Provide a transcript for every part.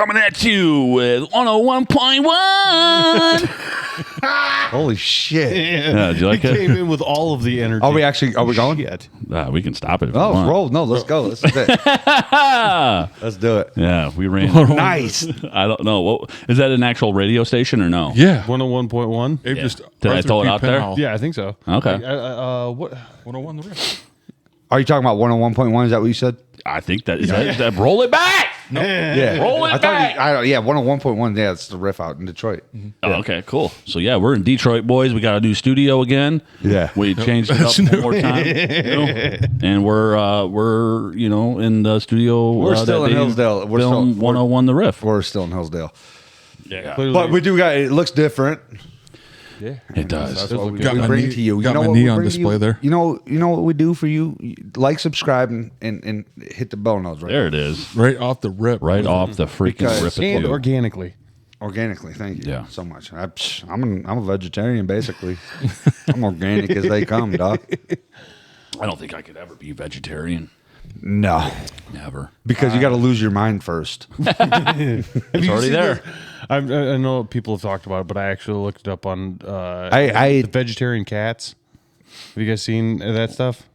coming at you with 101.1. Holy shit. Yeah, did you like he it? came in with all of the energy. Are we going? Shit. We can stop it if Oh, we want. roll. No, let's go. Let's do it. Let's do it. Yeah, we ran. Nice. I don't know. What, is that an actual radio station or no? Yeah. 101.1? Abe just Did I throw it out there? Yeah, I think so. Okay. What? 101 the riff. Are you talking about 101.1? Is that what you said? I think that is that. Roll it back. Yeah. Roll it back. 101.1. Yeah, it's the riff out in Detroit. Oh, okay, cool. So yeah, we're in Detroit, boys. We got a new studio again. Yeah. We changed it up one more time, and we're in the studio. We're still in Hillsdale. We're film still 101 the riff. We're still in Hillsdale. Yeah, But we do got it looks different. Yeah. it does. That's what we Got my bring knee- to you. got You know my what knee we on bring to display you? there. You know what we do for you? Like, subscribe, and hit the bell notes right There it is, Right off the rip. right off the freaking Because- rip. And it. organically. organically. Thank you Yeah. so much. I'm a vegetarian, basically. I'm organic as they come, dog. I don't think I could ever be vegetarian. No, Never. because you got to lose your mind first. It's already there. I know people have talked about it, but I actually looked it up on I the vegetarian cats. Have you guys seen that stuff?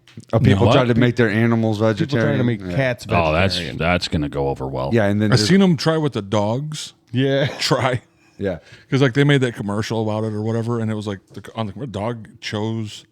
people what? try to make their animals People vegetarian. trying to make yeah. cats Oh, vegetarian. that's gonna go over well. Yeah, and then I there's- seen them try with the dogs. Yeah. Try. yeah. Because like they made that commercial about it or whatever, and it was like on the dog chose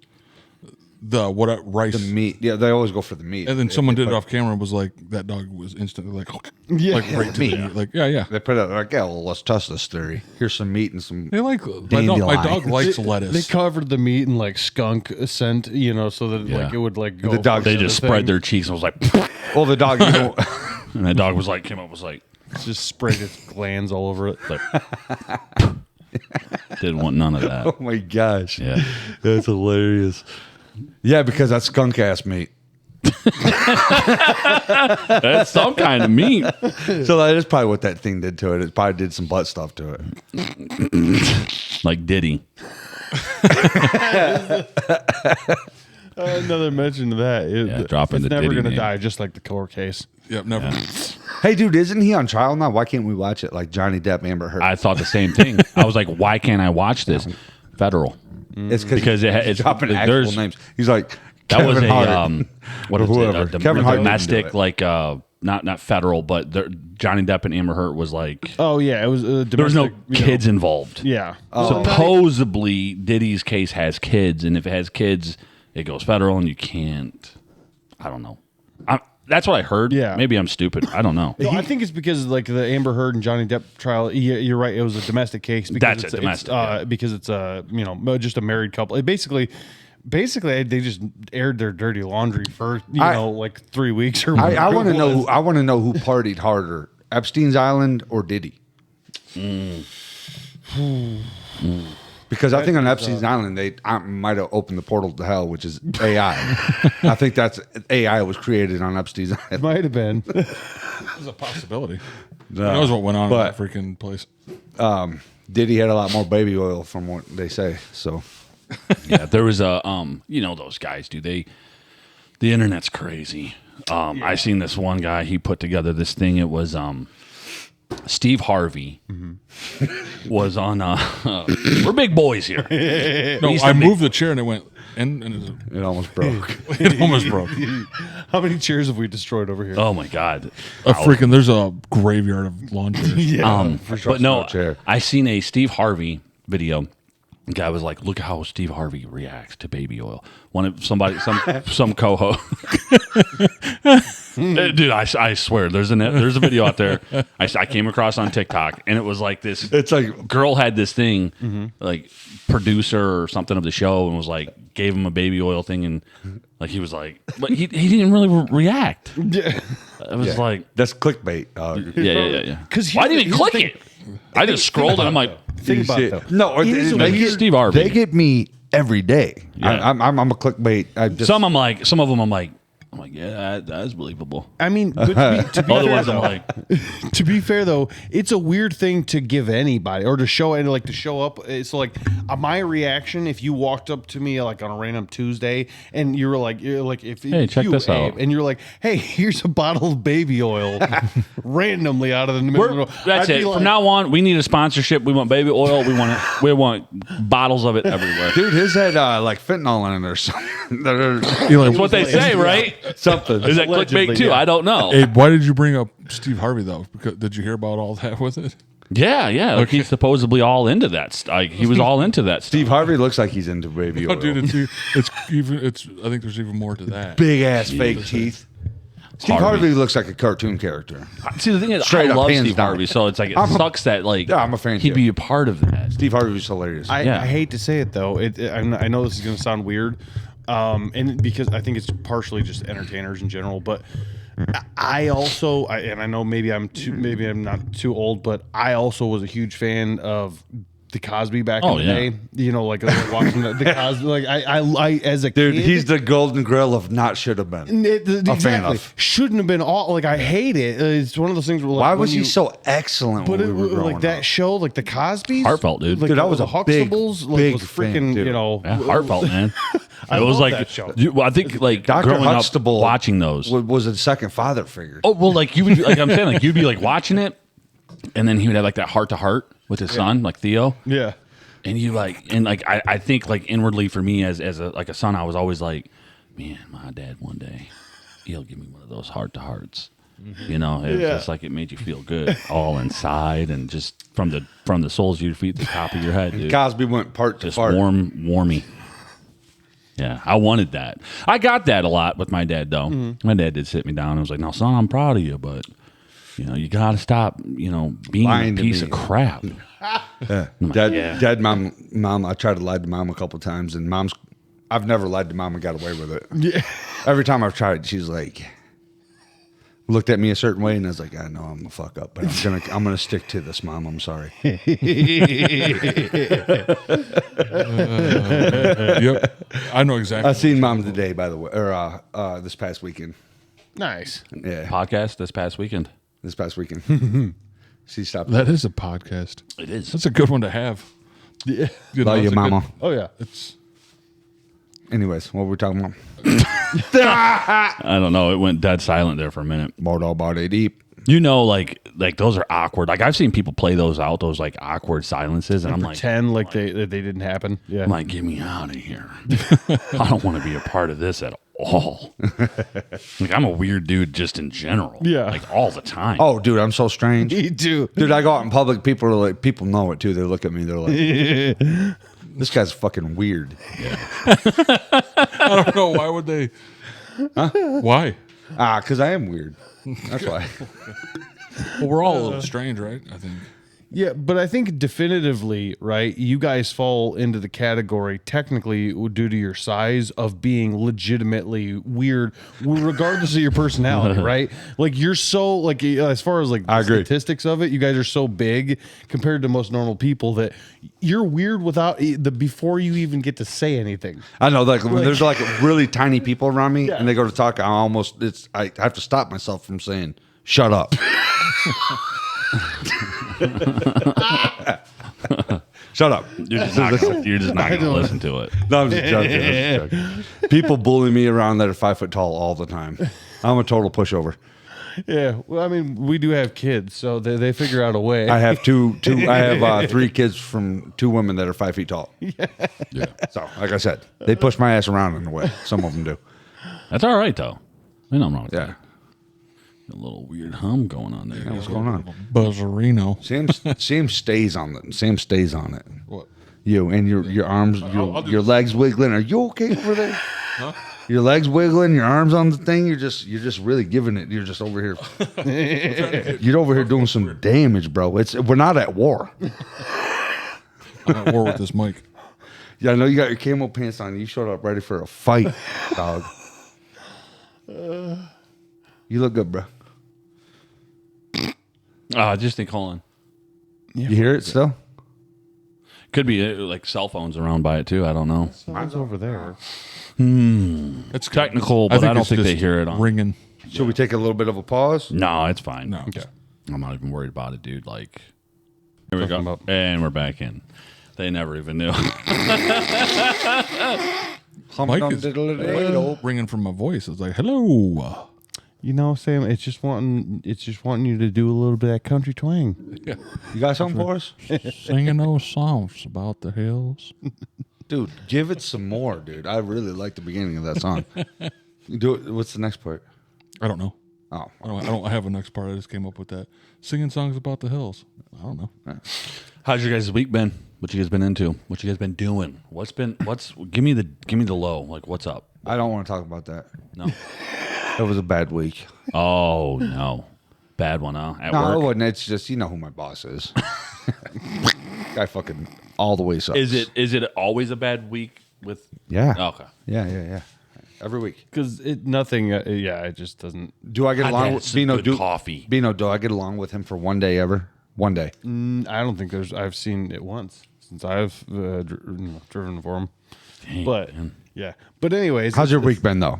the rice The meat. Yeah, they always go for the meat. and then They- someone they did it put- off camera and was like that dog was instantly like Yeah. like right to the meat. Like yeah. They put it like, yeah, well, let's test this theory. Here's some meat and some. They like my Dandelion. dog likes They lettuce. covered the meat in like skunk scent, so that like Yeah. it would like go. The dog- They for just the spread thing. their cheeks and was like, Well, the dog. You know, and the dog was like, came up was like, just sprayed its glands all over it. like didn't want none of that. oh my gosh, Yeah. that's hilarious. Yeah, because that's skunk ass meat. That's some kind of meat. So that is probably what that thing did to it. It probably did some butt stuff to it. Like Diddy. Another mention of that. dropping it's the never Diddy going to name. die, just like the core case. Yep, never. Hey, dude, isn't he on trial now? Why can't we watch it? Like Johnny Depp, Amber Heard. I thought the same thing. I was like, why can't I watch this? Federal. It's Because it's dropping there's- actual names. He's like That was Kevin Hart. what Or is whoever. it? Kevin Hart didn't do domestic, it. like not federal, but Johnny Depp and Amber Heard was like Oh yeah, it was there was no domestic, kids involved. Yeah. Supposedly, Diddy's case has kids, and if it has kids, it goes federal, and you can't. I don't know. That's what I heard. Yeah. Maybe I'm stupid. I don't know. No, I think it's because like the Amber Heard and Johnny Depp trial. You're right. It was a domestic case. Because That's it's, domestic, It's, because it's just a married couple. It basically they just aired their dirty laundry for like 3 weeks or. I whatever want to it know. was. I want to know who partied harder, Epstein's Island or Diddy. Because I think on Epstein's Island they might have opened the portal to hell, which is AI. I think that's AI was created on Epstein's Island. Might have been. There's a possibility. Who knows what went on in But- that freaking place? Diddy had a lot more baby oil, from what they say. So Yeah, there was a those guys do the internet's crazy. I seen this one guy, he put together this thing. It was Steve Harvey was on we're big boys here. No, He's I the moved the chair and it went and it almost broke. it almost broke. How many chairs have we destroyed over here? Oh my god. There's a graveyard of lawn chairs. But no, chair. I seen a Steve Harvey video. The guy was like, "Look how Steve Harvey reacts to baby oil." Some co-host, dude. I swear, there's a video out there I came across on TikTok, and it was like this. It's like Girl had this thing, like producer or something of the show, and was like gave him a baby oil thing, and like he was like, but he didn't really react. Yeah. It was like, that's clickbait. Dog. yeah. 'Cause Why didn't here's he the click thing- it? I just scrolled and I'm like, Think about it, though. No, they get Steve Harvey. They get me every day. Yeah. I'm a clickbait. some of them I'm like, I'm like, yeah, that is believable. I mean, but to be fair, Otherwise, I'm though, like, to be fair though, it's a weird thing to give anybody or to show and like to show up. So like my reaction if you walked up to me like on a random Tuesday and you're like if hey, check this out, and you're like, hey, here's a bottle of baby oil randomly out of the middle. That's it. From now on, we need a sponsorship. We want baby oil. We want bottles of it everywhere. Dude, his had like fentanyl in it or something. That's what they say, right? Something. Is that clickbait too? yeah. I don't know. Hey, why did you bring up Steve Harvey though? Because did you hear about all that with it? Yeah. Like he's supposedly all into that. Like he was all into that. Steve Harvey looks like he's into baby oil. Oh, dude, it's even. I think there's even more to that. Big ass fake teeth. Steve Harvey looks like a cartoon character. See, the thing is, Straight I up, love hands Steve down. Harvey, so it's like it sucks that like I'm a fan he'd too. be a part of that. Steve Harvey was hilarious. I Yeah. hate to say it though. I know this is going to sound weird, and because I think it's partially just entertainers in general. But I also, and I know maybe I'm not too old, but I also was a huge fan of the Cosby back in the day. You know, like watching the Cosby. Like I as a Dude, kid, he's the golden grill of not should have been. Exactly. Shouldn't have been all like I hate it. It's one of those things where like, Why was he so excellent But when we were growing like that up? show, like the Cosby's, Heartfelt, dude. Like, Dude, I was the a big, Huxtables, like, big was freaking, fan, dude. you know, Yeah, heartfelt, man. I It was love like that show. I think like Dr. growing Huxtable up watching those. was a second father figure. Oh well, like you would like I'm saying like you'd be like watching it, and then he would have like that heart to heart with his son, like Theo. Yeah. And you I think like inwardly for me as a son, I was always like, man, my dad one day he'll give me one of those heart to hearts. You know, it's just like it made you feel good all inside and just from the soles of your feet to the top of your head, dude. Cosby went part to Just part. warmy. Yeah, I wanted that. I got that a lot with my dad though. My dad did sit me down and was like, "No, son, I'm proud of you, but you know, you got to stop, you know, being Lying a to piece me." of crap." Dad, mom. I tried to lie to mom a couple times, and I've never lied to mom and got away with it. Yeah. Every time I've tried, she's like, looked at me a certain way, and I was like, I know I'm gonna fuck up, but I'm gonna stick to this, mom. I'm sorry. Yep, I know exactly. I seen mom today, by the way, or this past weekend. Nice. Yeah, Podcast this past weekend. this past weekend. She stopped. That is a podcast. It is. That's a good one to have. Yeah. You know, Love it's you, a good- mama. Oh yeah. It's Anyways, what were we talking about? I don't know. It went dead silent there for a minute. Mortal body deep. You know, like those are awkward. Like I've seen people play those out, those like awkward silences, and I'm like, Pretend like they didn't happen. Yeah. I'm like, get me out of here. I don't want to be a part of this at all. Like I'm a weird dude just in general. Yeah. Like all the time. Oh, dude, I'm so strange. Me too. Dude, I go out in public. People are like, people know it too. They look at me. They're like, this guy's fucking weird. I don't know why would they. Why? Because I am weird. That's why. Well, we're all a little strange, right? I think. Yeah, but I think definitively, right, you guys fall into the category technically due to your size of being legitimately weird, regardless of your personality, right? Like you're so like as far as like the I agree. statistics of it, you guys are so big compared to most normal people that you're weird without before you even get to say anything. I know, like when there's like really tiny people around me, Yeah. and they go to talk. I have to stop myself from saying, "Shut up." Shut up. You're just not going to listen to it. No, I'm just joking. I'm just joking. People bully me around that are 5 foot tall all the time. I'm a total pushover. Yeah, well, I mean, we do have kids, so they figure out a way. I have I have 3 kids from 2 women that are 5 feet tall. Yeah. So, like I said, they push my ass around in a way. Some of them do. That's all right though. Ain't nothing wrong with Yeah. that. A little weird hum going on there. What's going on? Buzzerino. Sam stays on it. Sam stays on it. What? You and your arms, I'll do your legs wiggling. Are you okay over there? Huh? Your legs wiggling, your arms on the thing. You're just really giving it. You're just over here. You're over here doing some damage, bro. We're not at war. I'm at war with this mic. Yeah, I know you got your camo pants on. You showed up ready for a fight, dog. You look good, bro. Just think, Colin. You hear it still? Could be like cell phones around by it too. I don't know. Someone's over there. Maybe It's technical, but I don't it's think they just hear it on. ringing. Should we take a little bit of a pause? No, it's fine. No. Okay. I'm not even worried about it, dude. Like, here we Talking go. about- And we're back in. They never even knew. Mike is ringing from my voice. It's like, hello. You know, Sam, it's just wanting you to do a little bit of that country twang. You got something for us? Singing those songs about the hills. Dude, give it some more, dude. I really like the beginning of that song. Do it. What's the next part? I don't know. Oh, I don't have a next part. I just came up with that. Singing songs about the hills. I don't know. How's your guys' week been? What you guys been into? What you guys been doing? Give me the low. Like, what's up? I don't want to talk about that. No. That was a bad week. Oh no. Bad one, huh? At No, it work? wasn't. It's just, you know who my boss is. Guy fucking all the way sucks. Is it always a bad week with Yeah. Okay. Yeah. Every week. Because it just doesn't. Do I get I've along had with some Bino? good coffee. Bino, do I get along with him for one day ever? One day. I don't think I've seen it once since I've driven for him. Dang, But man. yeah. But anyways, How's your week been though?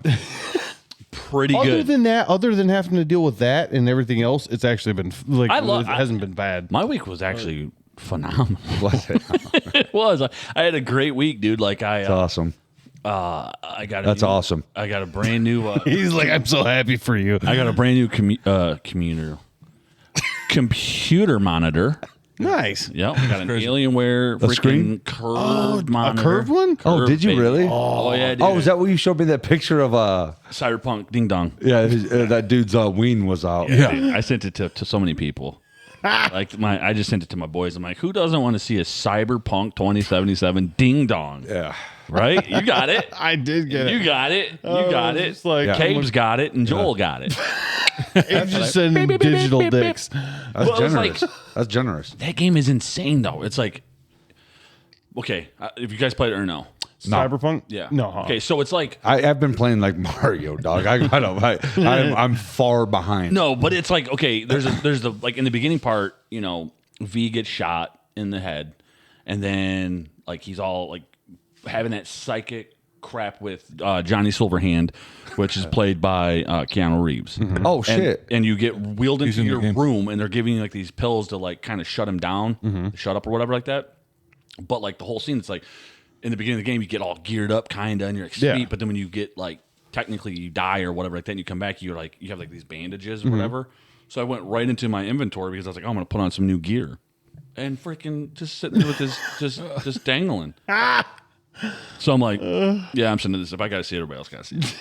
Pretty other good. than having to deal with that and everything else, it's actually been like it hasn't been bad. My week was actually phenomenal. Was it? It was. I had a great week, dude. Like That's awesome. I got. That's awesome. I got a brand new. He's like, I'm so happy for you. I got a brand new computer monitor. Nice. Yep, I got an Alienware freaking screen? curved monitor. A curved one? Oh, did you baby. really? Oh yeah, dude. Oh, is that what you showed me that picture of? Cyberpunk Ding Dong? Yeah, that dude's ween was out. Dude, I sent it to so many people. I just sent it to my boys. I'm like, who doesn't want to see a Cyberpunk 2077 Ding Dong? Yeah. Right? You got it. I did get You it. got it. You got it. just like- Cabe's got it, and Joel got it. He's just sending digital dicks. That's Well, it was generous. like- That's generous. That game is insane, though. It's like, okay, if you guys played it or no. Cyberpunk? Yeah. No. Okay, so it's like, I've been playing like Mario, dog. I'm far behind. no, but it's like, okay, there's the, like in the beginning part, you know, V gets shot in the head, and then like he's all like having that psychic crap with Johnny Silverhand, which is played by Keanu Reeves. Oh shit. And you get wheeled into in the your game. room, and they're giving you like these pills to like kind of shut him down, shut up or whatever like that. But like the whole scene, it's like in the beginning of the game, you get all geared up, kind of, and you're like, sweet. Yeah. But then when you get like technically you die or whatever like that, and you come back, you have like these bandages or whatever. So I went right into my inventory because I was like, oh, I'm gonna put on some new gear, and freaking just sitting there with this just dangling. So I'm like, yeah, I'm sending this. If I gotta see it, everybody else gotta see it.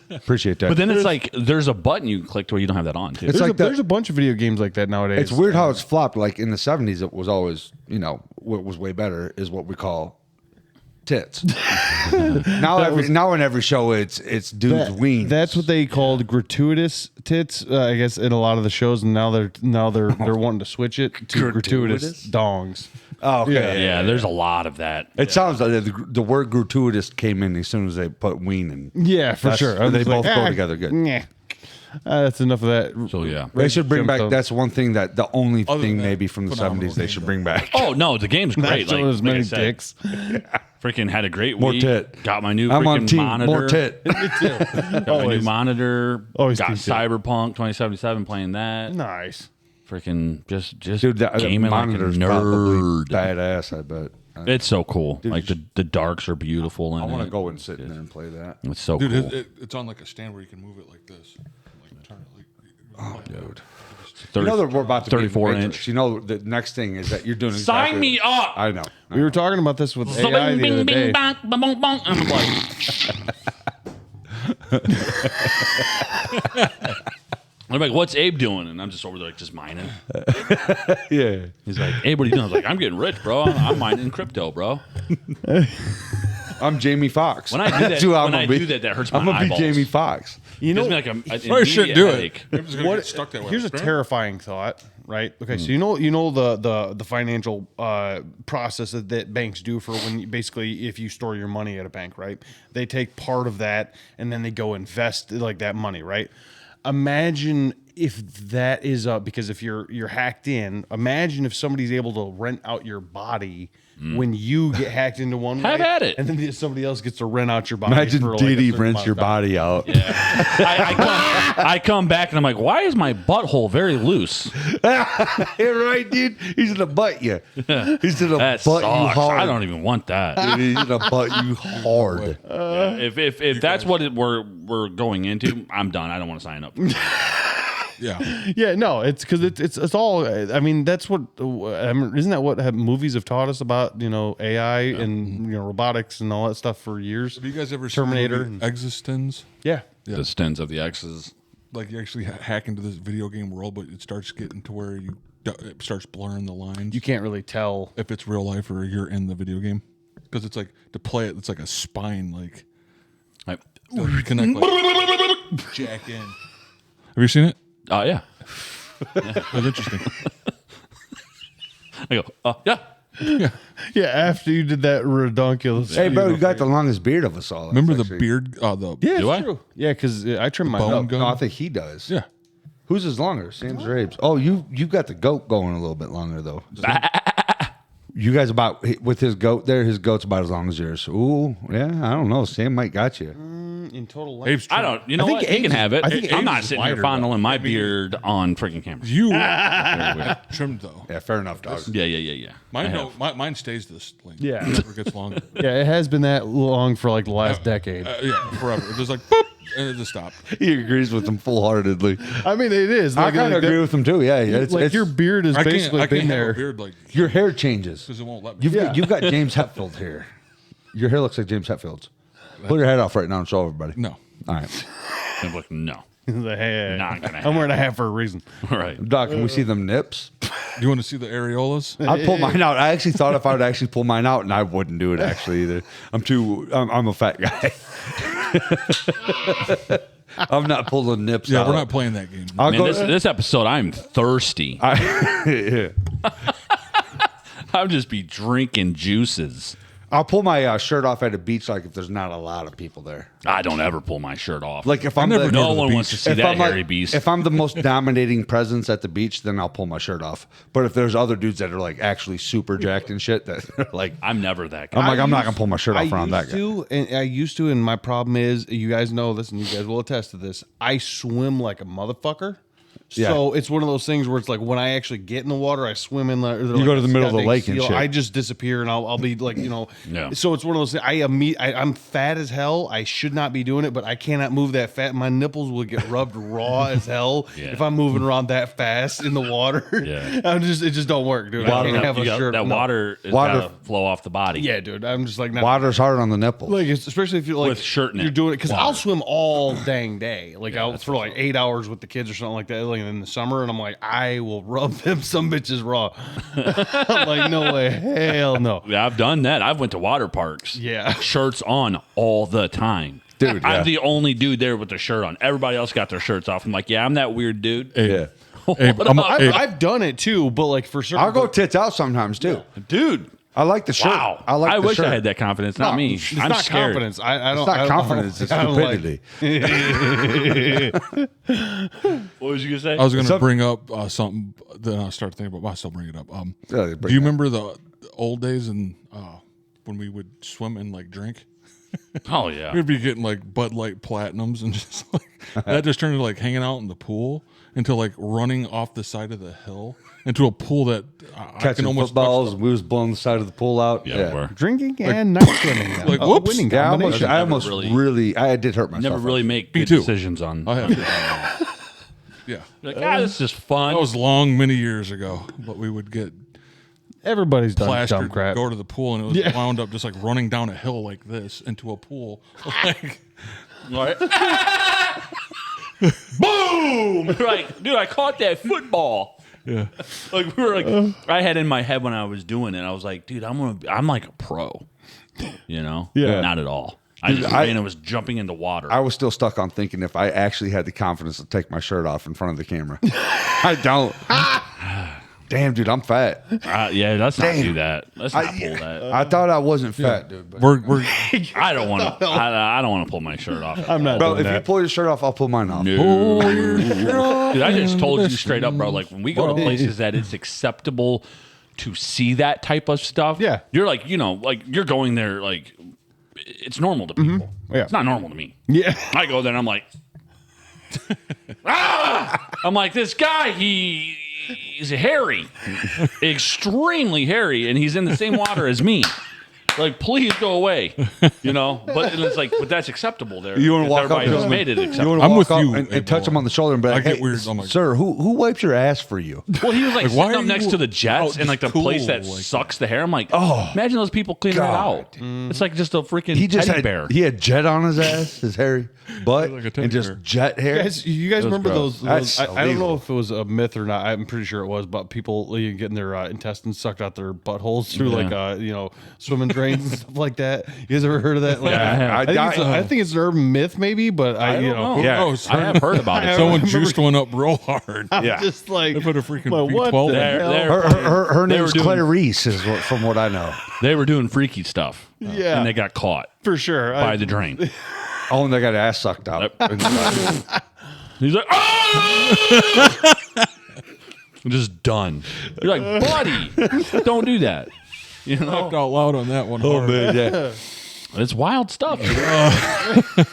Appreciate that. But then it's like there's a button you can click to where you don't have that on. Too. It's like that- There's a bunch of video games like that nowadays. It's weird how it's flopped. Like in the 70s, it was always, what was way better is what we call tits. now in every show, it's dudes ween. That's what they called gratuitous tits, I guess, in a lot of the shows, and now they're wanting to switch it to gratuitous dongs. Oh, okay. Yeah, there's a lot of that. It sounds like the word gratuitous came in as soon as they put ween in. Yeah, for That's- sure. They both go together good. Nah. That's enough of that. So yeah. They should bring back. Gemstones. That's one thing the only Other thing than that, maybe from the phenomenal 70s they game, should though. bring back. Oh no, the game's Not great. showing as many I said, dicks. freaking had a great More week. tit. Got my new I'm freaking on team. monitor. More tit. Got my new monitor. Always got team tit. Cyberpunk 2077 playing that. Nice. Freaking just Dude, that gaming like a monitor's probably nerd. badass, I bet. It's so cool. Dude, like the darks are beautiful. I In want to it. go and sit in there and play that. It's so Dude, cool. it's on like a stand where you can move it like this. Like turn it like. Oh, dude. 30, You know that we're about to 34 be inch. You know the next thing is that you're doing. Sign exactly- me up. I know. We were talking about this with AI the other day. bang, bang, bang, bang. I'm like, I'm like, what's Abe doing? And I'm just over there, like, just mining. Yeah. He's like, Abe, what are you doing? I was like, I'm getting rich, bro. I'm mining crypto, bro. I'm Jamie Foxx. When I do that, That's who I'm when gonna I be. do that hurt my I'm gonna eyeballs. be Jamie Foxx. You know, Gives me like an I should immediate do headache. it. I'm just gonna what, get stuck that way. here's a terrifying thought, right? Okay, so you know the financial process that banks do for when basically if you store your money at a bank, right? They take part of that and then they go invest like that money, right? Imagine if that is because if you're hacked in, imagine if somebody's able to rent out your body when you get hacked into one Have way, at it. and then somebody else gets to rent out your body. Imagine for Diddy a certain rinse amount your of time. body out. I come back and I'm like, why is my butthole very loose? You're right, dude. He's gonna butt you. He's gonna That butt you sucks. hard. I don't even want that. Dude, he's gonna butt you hard. If that's what we're going into, I'm done. I don't want to sign up. Yeah. Yeah, no, it's because it's all. I mean, that's what isn't that what movies have taught us about AI and robotics and all that stuff for years. Have you guys ever Terminator seen Existence? Yeah, The stins of the X's. Like you actually hack into this video game world, but it starts getting to where it starts blurring the lines. you can't really tell. If it's real life or you're in the video game, because it's like to play it, it's like a spine, like connect, like jack in. Have you seen it? Oh yeah. It was interesting. I go. Yeah. Yeah, after you did that redonkulous. Hey, bro, you got the longest beard of us all. Remember the Actually. beard? The Yeah, Do it's I? true. Yeah, because I trimmed my bone bone. gun? No, I think he does. Yeah. Whose is longer? Sam's or Abe's? Oh, you got the goat going a little bit longer though. You guys about with his goat there? His goat's about as long as yours. Ooh, yeah. I don't know. Sam might got you. In total length. Abe's I don't. You know I think what? He can Abe's- have it. I think I'm Abe's not is sitting here wider, fondling my beard on freaking camera. You trimmed though. Yeah, fair enough, dog. Yeah. Mine I no, have. mine stays this length. Yeah. It never gets longer. Yeah, it has been that long for like the last decade. Yeah, forever. It just like boop, and it just stopped. He agrees with him full heartedly. I mean, it is. I kind of agree with him too. Yeah, it's your beard has basically I can't been have there. a beard like your hair changes. because it won't let me. You've got James Hetfield hair. Your hair looks like James Hetfield's. Pull your head off right now and show everybody. No. All right. I'm like, no. Hey, Not gonna I'm wearing a hat for a reason. All right. Doc, can we see them nips? You want to see the areolas? I'd pull mine out. I actually thought if I would actually pull mine out, and I wouldn't do it actually either. I'm a fat guy. I'm not pulling nips Yeah, out. we're not playing that game. I'll Man, go. this episode, I'm thirsty. Yeah. I'll just be drinking juices. I'll pull my shirt off at a beach, like if there's not a lot of people there. I don't ever pull my shirt off. Like if I'm never the, go no to the one wants to beach. see if that I'm like- hairy beast. If I'm the most dominating presence at the beach, then I'll pull my shirt off. But if there's other dudes that are like actually super jacked and shit, that are like I'm never that guy. I'm like I'm not gonna pull my shirt off around that guy. I used to, and my problem is, you guys know this, and you guys will attest to this. I swim like a motherfucker. Yeah. So it's one of those things where it's like when I actually get in the water, I swim in. You go to the middle of the lake and shit. I just disappear, and I'll be like, Yeah. So it's one of those things. I'm fat as hell. I should not be doing it, but I cannot move that fat. My nipples will get rubbed raw as hell Yeah. if I'm moving around that fast in the water. Yeah. it just don't work, dude. I can't have a shirt. that No. water is Water- gotta flow off the body. Yeah, dude. I'm just like not. Water's hard on the nipple. Like especially if you're like With shirt in you're it. doing it because I'll Water. swim all dang day, like out that's for like 8 hours with the kids or something like that, like in the summer, and I'm like, I will rub them some bitches raw. I'm like, no way, hell no. Yeah, I've done that. I've went to water parks. Yeah. Shirts on all the time. Dude, yeah. I'm the only dude there with the shirt on. Everybody else got their shirts off. I'm like, yeah, I'm that weird dude. yeah. Abe, I'm, Abe, I've done it too, but like for certain, I'll go tits out sometimes too. Dude. I like the shirt. Wow. I like the wish shirt. I had that confidence. Not me. It's I'm not scared. confidence. I don't. It's not I don't- confidence, it's I don't like- stupidity. What was you gonna say? I was going to Some- bring up something. Then I started thinking about. Well, I'll still bring it up. Yeah, Do bring you it up. remember the old days and when we would swim and like drink? Oh yeah. We'd be getting like Bud Light Platinums and just like that just turned into like hanging out in the pool into like running off the side of the hill into a pool that I can Catching almost footballs, we was blowing the side of the pool out. Yeah, we're Drinking and night swimming. like, A whoops. winning Yeah, combination. I almost really- really, I did hurt myself. never really make Me good too. decisions on. I have. Yeah, Like, this is just fun. that was long, many years ago. But we would get Everybody's done dumb plastered, crap. go to the pool, and it was wound up just like running down a hill like this into a pool. Like, Right? Boom! Like, dude, I caught that football. yeah, Like we were like, I had in my head when I was doing it, I was like, dude, I'm like a pro. You know? Yeah. Not at all. I Dude, just ran and was jumping into water. I was still stuck on thinking if I actually had the confidence to take my shirt off in front of the camera. I don't. Damn, dude, I'm fat. Yeah, let's not Damn. do that. Let's not pull that. I thought I wasn't fat, dude. But we're I don't want to. I don't want to pull my shirt off. I'm not bro, doing if you that. pull your shirt off, I'll pull mine off. No. Dude, I just told you straight up, bro. Like when we go to places that it's acceptable to see that type of stuff. Yeah. You're like, like you're going there like it's normal to people. Yeah. It's not normal to me. Yeah. I go there and I'm like, I'm like, this guy, he's hairy, extremely hairy, and he's in the same water as me. Like, please go away, But it's like, but that's acceptable there. You want to walk up? Everybody has made it You acceptable. want to I'm walk with up you, and hey, touch boy. him on the shoulder and be like, I get "Hey, weird. I'm like- sir, who wipes your ass for you?" Well, he was like, why sitting are up next you to the jets out and like the just cool place that like sucks the hair. I'm like, Oh, imagine those people cleaning it God. out. It's like just a freaking He just teddy had bear. he had jet on his ass, his hairy butt, Like a teddy and just bear. jet hair. You guys remember gross. those? That's I don't know illegal. if it was a myth or not. I'm pretty sure it was, but people getting their intestines sucked out their buttholes through swimming drains and stuff like that. You guys ever heard of that? Like, Yeah, I have. I think it's an urban myth, maybe, but I don't know. Yeah. Oh, I have heard about it. Someone juiced one up real hard. Yeah. just like They put a freaking well, what B12 the in hell? They're- Her They name's were doing- Clarice, from what I know. They were doing freaky stuff. Yeah. And they got caught for sure. by the drain. Oh, and they got ass sucked out. He's like, oh! I'm just done. You're like, buddy, don't do that. Laughed out loud on that one. hard. Yeah. It's wild stuff.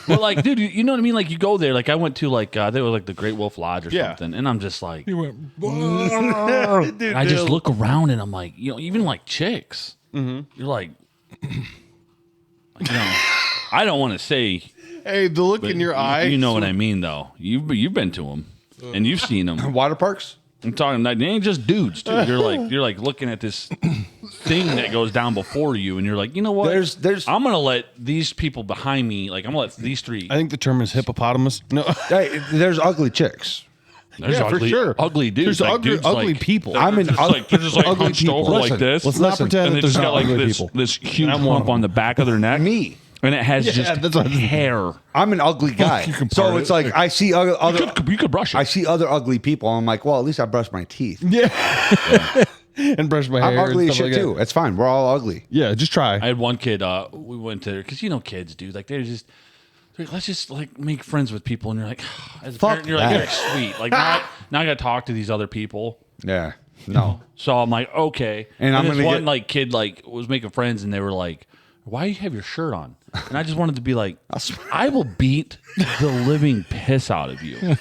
But like, dude, you know what I mean? Like, you go there. Like, I went to they were like the Great Wolf Lodge or something, and I'm just like, He went. I just look around and I'm like, even like chicks, you're like, I don't want to say, Hey, the look but in your eye. you know what I mean, though. You've been to them and you've seen them. Water parks? I'm talking like they ain't just dudes, dude. You're like looking at this thing that goes down before you, and you're like, you know what? There's I'm gonna let these people behind me, like I'm gonna let these three. I think the term is hippopotamus. No, hey, there's ugly chicks. There's yeah, for ugly, sure. ugly dudes. There's like, ugly, dudes ugly like, people. I'm in they're just like ugly hunched people. over Listen, like this. let's not pretend and that they just there's got not like ugly this people. this huge I'm one hump of them. on the back of their neck. Me. And it has Yeah, that's what- hair. I'm an ugly guy. can So part it's it. like I see other You could brush it. I see other ugly people. I'm like, well, at least I brush my teeth. Yeah. And brush my hair. I'm ugly and as stuff shit like too. that. It's fine. We're all ugly. Yeah, just try. I had one kid. We went to because kids, dude. Like they're like, let's just like make friends with people, and you're like, as a Fuck parent, you're like, that. you're sweet. Like now I got to talk to these other people. Yeah. No. So I'm like, okay. And I'm this gonna one get- like kid like was making friends, and they were like, why do you have your shirt on? And I just wanted to be like, I will beat the living piss out of you.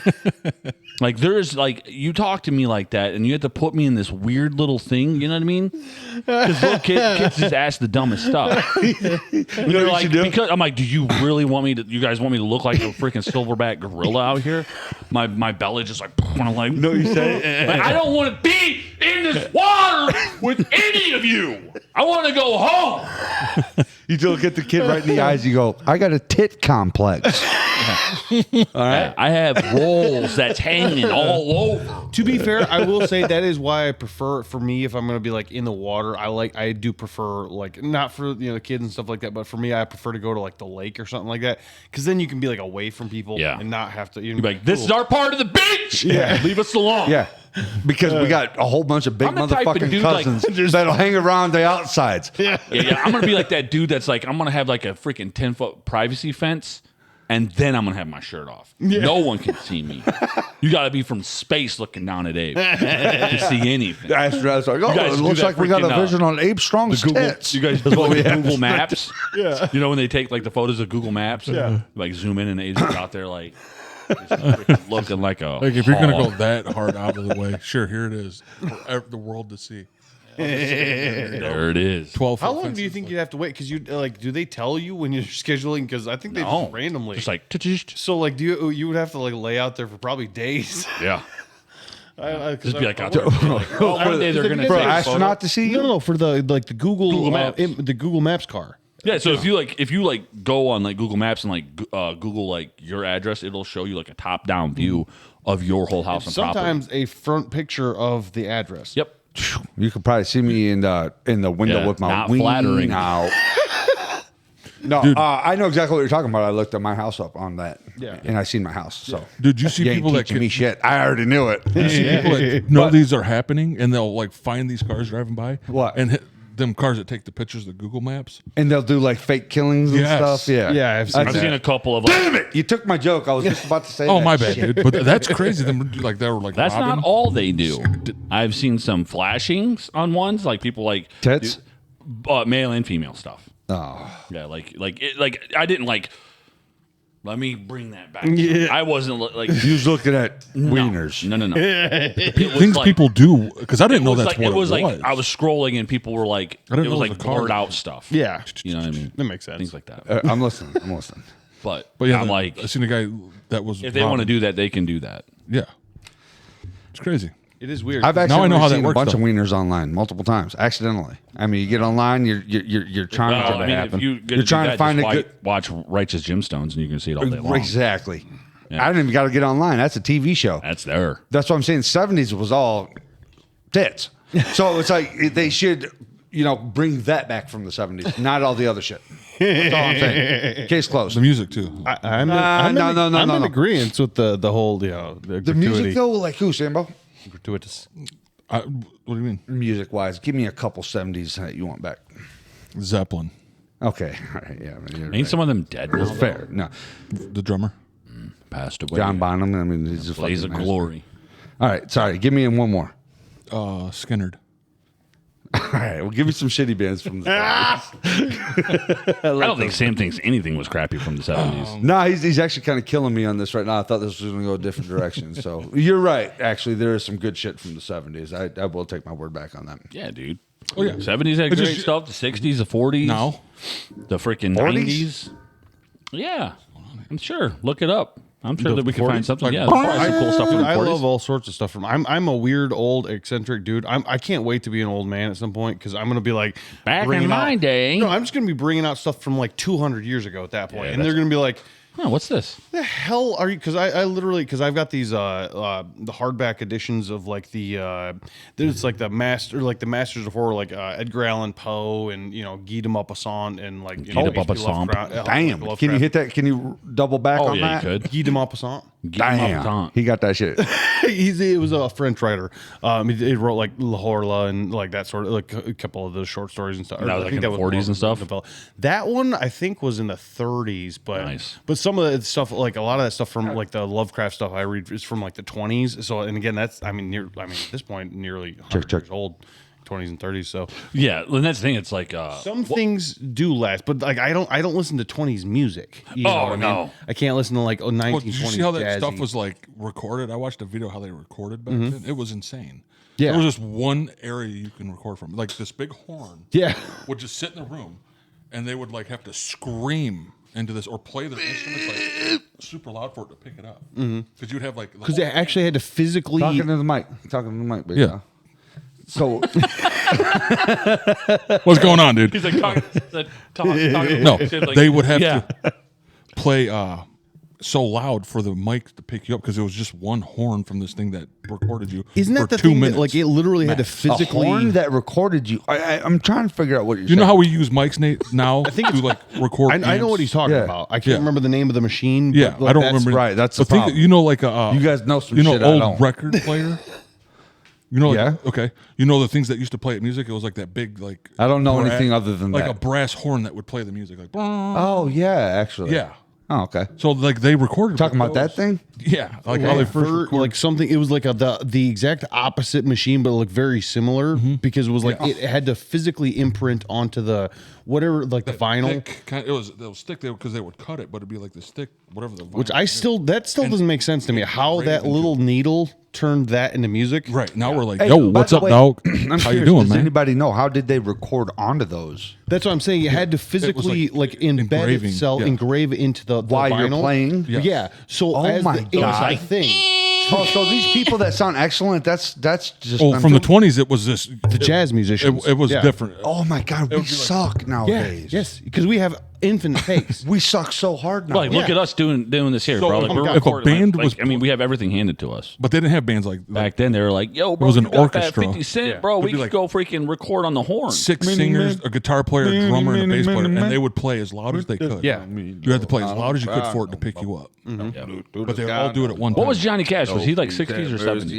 Like there's like you talk to me like that, and you have to put me in this weird little thing. You know what I mean? Because little kids just ask the dumbest stuff. And they're like, because I'm like, do you really want me to? You guys want me to look like a freaking silverback gorilla out here? My belly just like, I'm like, No, you say like, I don't want to be in this water with any of you. I want to go home. you look at the kid right in the eyes. You go, I got a tit complex. I have rolls that's hanging all over. To be fair, I will say that is why I prefer, for me, if I'm going to be like in the water, I do prefer like, not for, the kids and stuff like that, but for me, I prefer to go to like the lake or something like that. Cause then you can be like away from people and not have to. You're like, this is our part of the beach. Yeah. Leave us alone. Yeah. Because we got a whole bunch of big I'm the type of motherfucking dude, like, cousins that'll hang around the outsides. Yeah. Yeah. I'm gonna be like that dude that's like, I'm gonna have like a freaking 10-foot privacy fence, and then I'm gonna have my shirt off. No one can see me. You gotta be from space looking down at Abe to see anything. That's like, guys it do looks that like we got a freaking, vision on Abe Strong's Google, tits. you guys do like the Google Maps. Yeah. You know when they take like the photos of Google Maps, like zoom in and Abe's out there like just freaking looking like a Like if you're gonna go hog. that hard out of the way, sure, here it is for the world to see. There it is. 12. How long do you think you'd have to wait? Because you like, do they tell you when you're scheduling? Because I think they No. just randomly. Just like So like, you would have to like lay out there for probably days. yeah. Just be like out there. there. Like, well, one day they're gonna For take an a astronaut to see you? No, for the Google Maps. the Google Maps car. Yeah, so if you go on like Google Maps and like Google like your address, it'll show you like a top down view of your whole house and property. Sometimes a front picture of the address. Yep. You could probably see me in the window Yeah, with my not wing flattering. out. No, I know exactly what you're talking about. I looked at my house up on that, and I seen my house. So, Did you see you ain't people that teaching me shit? I already knew it. You see people that know these are happening, and they'll like find these cars driving by. What? And them cars that take the pictures, the Google Maps. And they'll do like fake killings and Yes. stuff. Yeah. Yeah, I've seen I've seen a couple of. Damn it! You took my joke. I was just about to say. Oh, that my bad, shit. dude. But that's crazy. Them like they were like That's robbing. not all they do. I've seen some flashings on ones, like people like Tits? male and female stuff. Oh. Yeah, like I didn't like. Let me bring that back. Yeah. I wasn't like You was looking at wieners. No. things people do because I didn't know that's like, what it was. was. Like I was scrolling and people were like, I didn't it know was it was like a car. blurred out stuff. Yeah, You know what I mean? that makes sense. Things like that. I'm listening. I'm listening. But yeah, I'm like, I seen a guy that was. if they want to do that, they can do that. yeah, it's crazy. It is weird. I've actually I know how that seen works, a bunch though. of wieners online multiple times, accidentally. I mean, you get online, you're trying Well, to I mean, happen. if You're trying to find a just good. watch Righteous Gemstones, and you can see it all day long. Exactly. Yeah. I didn't even got to get online. That's a TV show. That's there. That's what I'm saying. 70s was all tits. So it's like they should, bring that back from the 70s, not all the other shit. That's all I'm saying. Case closed. The music too. I'm no, in agreement with the whole, The music though, like who, Sambo? gratuitous. What do you mean? Music wise, give me a couple 70s that you want back. Zeppelin, Okay, all right, yeah. I mean, Ain't some of them dead now? fair? No, the drummer. Passed away. John Bonham. I mean, he's a Blaze fucking of master. glory. All right, sorry. Give me one more. Skinnerd. All right, well, give me some shitty bands from the 70s. I don't think Sam thinks anything was crappy from the 70s. No, he's actually kind of killing me on this right now. I thought this was going to go a different direction. So you're right. Actually, there is some good shit from the 70s. I will take my word back on that. Yeah, dude. Oh, yeah. 70s had It's great just- stuff. The 60s, the 40s. No. The freaking 40s? 90s. Yeah. I'm sure. Look it up. I'm sure The that we can 40s? find something. Like- Yeah, there's probably some cool stuff from the I 40s. love all sorts of stuff from. I'm a weird old eccentric dude. I can't wait to be an old man at some point because I'm gonna be like Back in bringing my out- day. No, I'm just gonna be bringing out stuff from like 200 years ago at that point, and they're gonna be like, Oh, what's this? the hell are you? Because I literally, because I've got these the hardback editions of like there's like the Masters of Horror, like Edgar Allan Poe and Guy de Maupassant and like Guy de Maupassant. Damn. Can you hit that? Can you double back Oh, on yeah, that? you could. Guy de Maupassant? Damn. He got that shit. It was a French writer. He wrote like La Horla and like that sort of like a couple of the short stories and stuff. That was, I like, think in the 40s and stuff? That one I think was in the 30s, but Nice. but some of the stuff, like a lot of that stuff from like the Lovecraft stuff I read is from like the 20s. So and again, that's at this point nearly 100 check. years old, 20s and 30s. So Yeah, and that's the thing. It's like some things do last, but like I don't listen to 20s music. You know Oh, what I mean? no. I can't listen to like 1920s. Well, did you see how that jazzy. stuff was like recorded? I watched a video how they recorded back then. It was insane. Yeah. There was just one area you can record from, like this big horn. Yeah. Would just sit in the room, and they would like have to scream into this or play their instruments like super loud for it to pick it up. Because you'd have like the Because they whole- actually had to physically. Talking to the mic. Big Yeah. guy. So What's going on, dude? he's like talking No, shit, like, they would have yeah. to play so loud for the mic to pick you up because it was just one horn from this thing that recorded you. Isn't for that the 2 thing? minutes. That, like it literally had to a physically. horn that recorded you. I'm trying to figure out what you're you know saying. how we use mics, Nate? Now I think to like record. I know amps? what he's talking Yeah. about. I can't Yeah. remember the name of the machine. Yeah, but, like, I don't that's- remember. right, that's the thing that- problem. You know, like a You guys know some you know shit I old don't. record player. You know, like, Yeah. okay. You know the things that used to play at music. It was like that big, like I don't know anything other than like that. a brass horn that would play the music, like Oh yeah, actually. yeah. Oh okay. So like they recorded Talking about that those. thing. Yeah, like how they first For, recorded. like something, it was like the exact opposite machine, but looked very similar because it was like it had to physically imprint onto the whatever, like the vinyl. thick kind it was thick because they would cut it, but it'd be like this thick, whatever the. Which vinyl I is. still doesn't make sense to me. How engraved that into little needle turned that into music. right now we're like, Hey, yo, by what's the up, way, dog? I'm How you curious, doing, does man? anybody know how did they record onto those? That's what I'm saying. You had to physically like embed engraving, itself, yeah. engrave it into the While vinyl. you're playing? Yeah. Yeah. So Oh as my it was God. a thing. Oh, so these people that sound excellent, that's just Oh, I'm from the doing- 20s, it was this. The jazz musicians. It was Yeah. different. Oh my God, we would be like- suck Yeah. nowadays. Yes. Because we have infinite pace. We suck so hard now. Like, look at us doing this here, So bro. Like, if we're a recording. band Like, was- I mean, we have everything handed to us. But they didn't have bands like Back then, they were like, "Yo, bro, was an you got orchestra. that 50 Cent, Yeah. bro. We It'd be could like go freaking record on the horn." 6 singers, a guitar player, a drummer, and a bass player, and they would play as loud as they could. Yeah. You had to play as loud as you could for it to pick you up. But they would all do it at one time. What was Johnny Cash? Was he like 60s or 70s?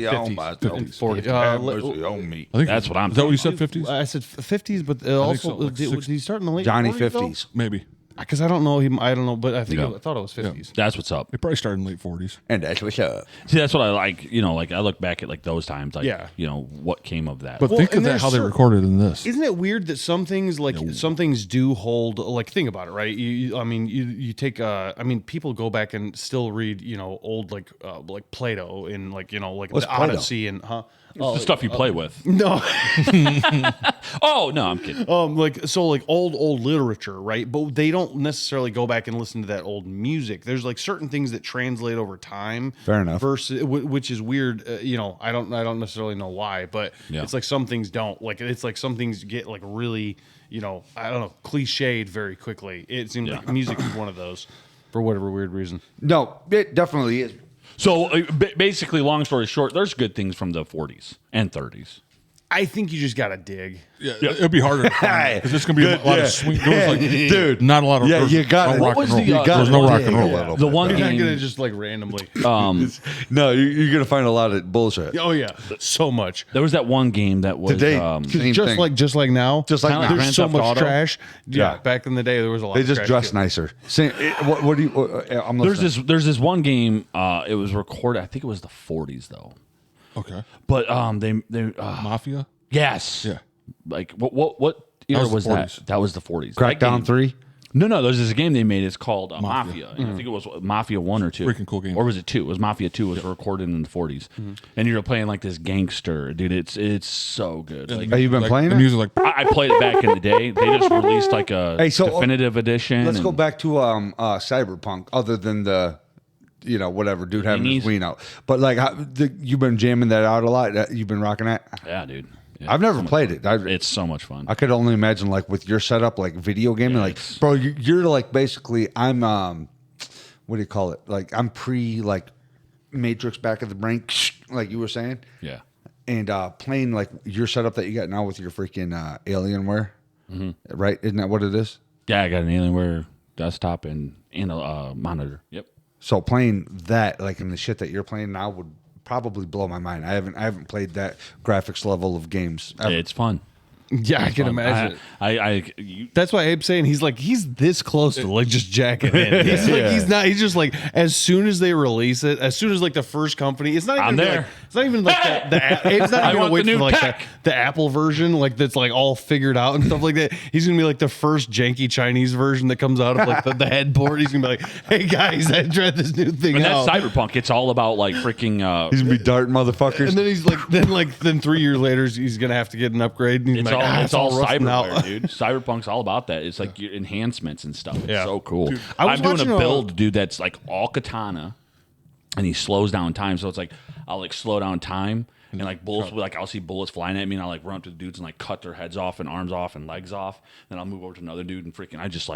50s. 40s. That's what I'm. Is that what you said, 50s? I said 50s, but also so, like did he start in the late Johnny 40s, though? 50s. Maybe. Because I don't know him. I don't know, but I think Yeah. I thought it was 50s. That's what's up. It probably started in late 40s. And that's what's up. See, that's what I like. You know, like I look back at like those times. Like, Yeah. you know, what came of that. But Well, think of and that, there's how they cer- recorded in this. Isn't it weird that some things some things do hold like think about it, right? I mean you take I mean people go back and still read, you know, old like Plato and like, you know, like What's the Plato? Odyssey and the stuff you play with. no. Oh no, I'm kidding. like old literature, right? But they don't necessarily go back and listen to that old music. There's like certain things that translate over time. Fair enough. Versus, which is weird. You know, I don't necessarily know why, but Yeah. it's like some things don't. Like it's like some things get like really, you know, I don't know, cliched very quickly. It seems like music is one of those for whatever weird reason. No, it definitely is. So basically, long story short, there's good things from the 40s and 30s. I think you just gotta dig. Yeah, it'd be harder to find because it's going to be a lot of swing. There was like, Dude. not a lot of Yeah, there was you got no it. rock What and was roll. the, There was no rock and roll. Yeah. The one You're not game, gonna just like randomly. No, you're gonna find a lot of bullshit. Oh yeah, so much. there was that one game that was Today, um, same thing. Just like now, Just like Kinda now. like there's so Grand much Theft Auto. trash. Yeah, Yeah. back in the day there was a lot. They of just trash dress too. nicer. What do you? I'm listening. there's this one game. It was recorded. I think it was the 40s though. Okay. But they Mafia? yes, Yeah. Like what era was the was that? 40s. That was the 40s. That Crackdown game- 3. No, there's this game they made. It's called Mafia. And I think it was Mafia 1 or 2. Freaking cool game. Or was it 2? It was Mafia 2. It was recorded in the 40s. And you're playing like this gangster. Dude, it's so good. Like, Have you been Like, playing the it? music like I played it back in the day. They just released like a Hey, so, definitive edition. Let's go and- back to Cyberpunk. Other than the, you know, whatever dude having his Thingies? ween out, but like you've been jamming that out a lot. You've been rocking that. Yeah, dude. Yeah, I've never played it. It's so much fun. I could only imagine like with your setup, like video gaming, like bro, you're like basically I'm what do you call it? Like I'm pre like Matrix back of the brain, like you were saying, Yeah. and playing like your setup that you got now with your freaking Alienware, right? Isn't that what it is? Yeah, I got an Alienware desktop and a monitor. Yep. So playing that, like in the shit that you're playing now, would probably blow my mind. I haven't played that graphics level of games ever. It's fun. Yeah, I can imagine. That's That's why Abe's saying he's this close to like just jacking in. He's like he's just like as soon as they release it, as soon as like the first company, it's not even I'm gonna be there. like, it's not even like Abe's not I even gonna want wait the for new like tech. the Apple version like that's like all figured out and stuff like that. He's gonna be like the first janky Chinese version that comes out of like the headboard. He's gonna be like, hey guys, I tried this new thing and out. that's Cyberpunk. It's all about like freaking. He's gonna be darting motherfuckers. and then he's like then 3 years later he's gonna have to get an upgrade. And he's It's like, all it's all rusting cyberware, out. dude. Cyberpunk's all about that. It's like your enhancements and stuff. It's Yeah. so cool. I was I'm doing watching a a- build, dude, that's like all katana, and he slows down time. So it's like I'll like slow down time, and like bullets, like I'll see bullets flying at me, and I'll like run up to the dudes and like cut their heads off and arms off and legs off. Then I'll move over to another dude and freaking I just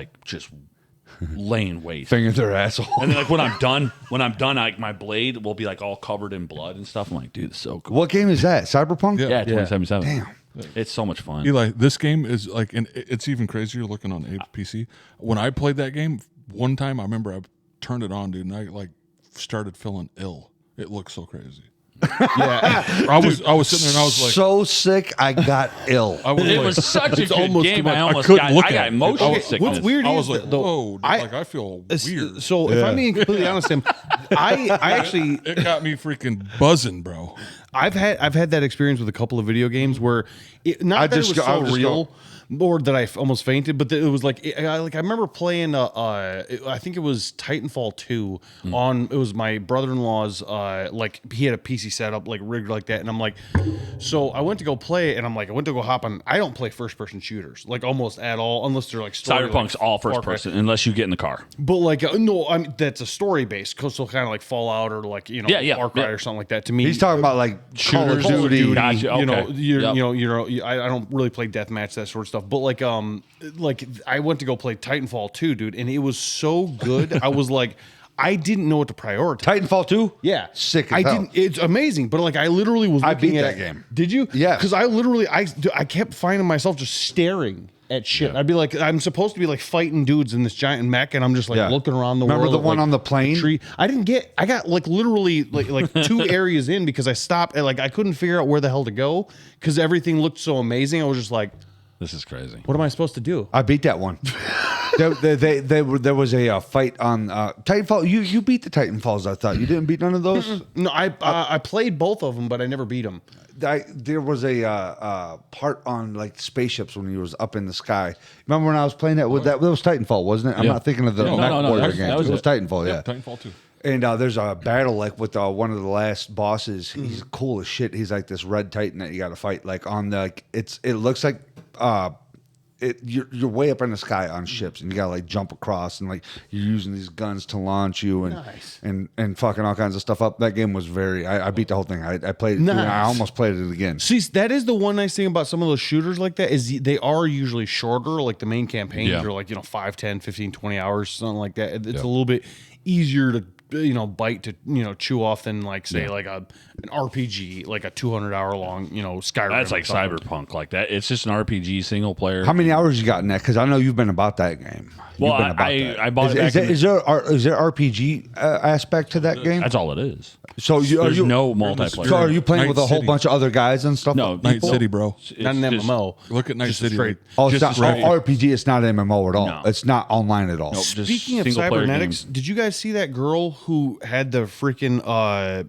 laying waste. Fingers their asshole. And then like when I'm done, like my blade will be like all covered in blood and stuff. I'm like, dude, it's so cool. What game is that? Cyberpunk? Yeah, 2077. Damn. It's so much fun. Eli, this game is like, and it's even crazier looking on Abe's PC. When I played that game, one time I remember I turned it on, dude, and I like started feeling ill. It looked so crazy. Yeah. I was sitting there and I was like, so sick, I got ill. I was It like, was such a It's good almost game. too much. I almost couldn't got, look I at got it. motion Okay, sickness. What's weird I is was like, though, whoa, like I feel weird. So if I'm being completely honest, Tim, I actually It got me freaking buzzing, bro. I've had that experience with a couple of video games where it, not that it was so real or that I almost fainted, but that it was like I remember playing I think it was Titanfall 2 on it was my brother-in-law's like he had a PC setup like rigged like that, and I'm like, so I went to go play it, and I'm like I went to go hop on. I don't play first-person shooters like almost at all unless they're like story, Cyberpunk's like, all Far first Cry. person unless you get in the car. But like no, I mean that's a story based, so kind of like Fallout or like Yeah, Far Cry yeah. or something like that. To me, He's talking about like Call of Shooters. Duty. Gotcha. you know, Okay. Yep. I don't really play deathmatch, that sort of stuff. stuff, but like I went to go play Titanfall 2, dude, and it was so good. I was like, I didn't know what to prioritize. Titanfall 2? Yeah, Sick as I hell. didn't. It's amazing, but like I literally was. I looking beat at that game. Did you? Yeah. Because I literally I kept finding myself just staring at shit. I'd be like, I'm supposed to be like fighting dudes in this giant mech, and I'm just like Yeah. looking around the Remember world. the one on the plane? Tree. I got like literally like 2 areas in because I stopped and like I couldn't figure out where the hell to go because everything looked so amazing. I was just like, This is crazy. what am I supposed to do? I beat that one. There was a fight on Titanfall. You beat the Titanfalls, I thought. You didn't beat none of those? No, I played both of them, but I never beat them. There was a part on like spaceships when he was up in the sky. Remember when I was playing that? That was Titanfall, wasn't it? I'm Yeah. not thinking of the No, Mech no, Warrior that game. was It was it. Titanfall, yeah. Titanfall 2. And there's a battle like with one of the last bosses. He's cool as shit. He's like this red titan that you got to fight. Like on the, it looks like you're way up in the sky on ships, and you gotta like jump across, and like you're using these guns to launch you, and Nice. and fucking all kinds of stuff up. That game was very. I beat the whole thing. I played. Nice. I almost played it again. See, that is the one nice thing about some of those shooters like that is they are usually shorter. Like the main campaigns Yeah. are like 5, 10, 15, 20 hours, something like that. It's a little bit easier to bite to chew off than like say like an RPG, like a 200-hour long Skyrim. That's or like something. Cyberpunk, like that. It's just an RPG single player. How many hours you got in that? Because I know you've been about that game. Well, You've been about I that. bought it back in Is there RPG aspect to that game? That's all it is. So There's no multiplayer. So are you playing Night with a whole City. bunch of other guys and stuff? No, Night people- City, bro. It's Not an just- MMO. Look at Night Just City. straight. Oh, it's Just not a straight- RPG. It's not MMO at all. No. It's not online at all. Nope. Just Speaking of single-player cybernetics, game. did you guys see that girl who had the freaking I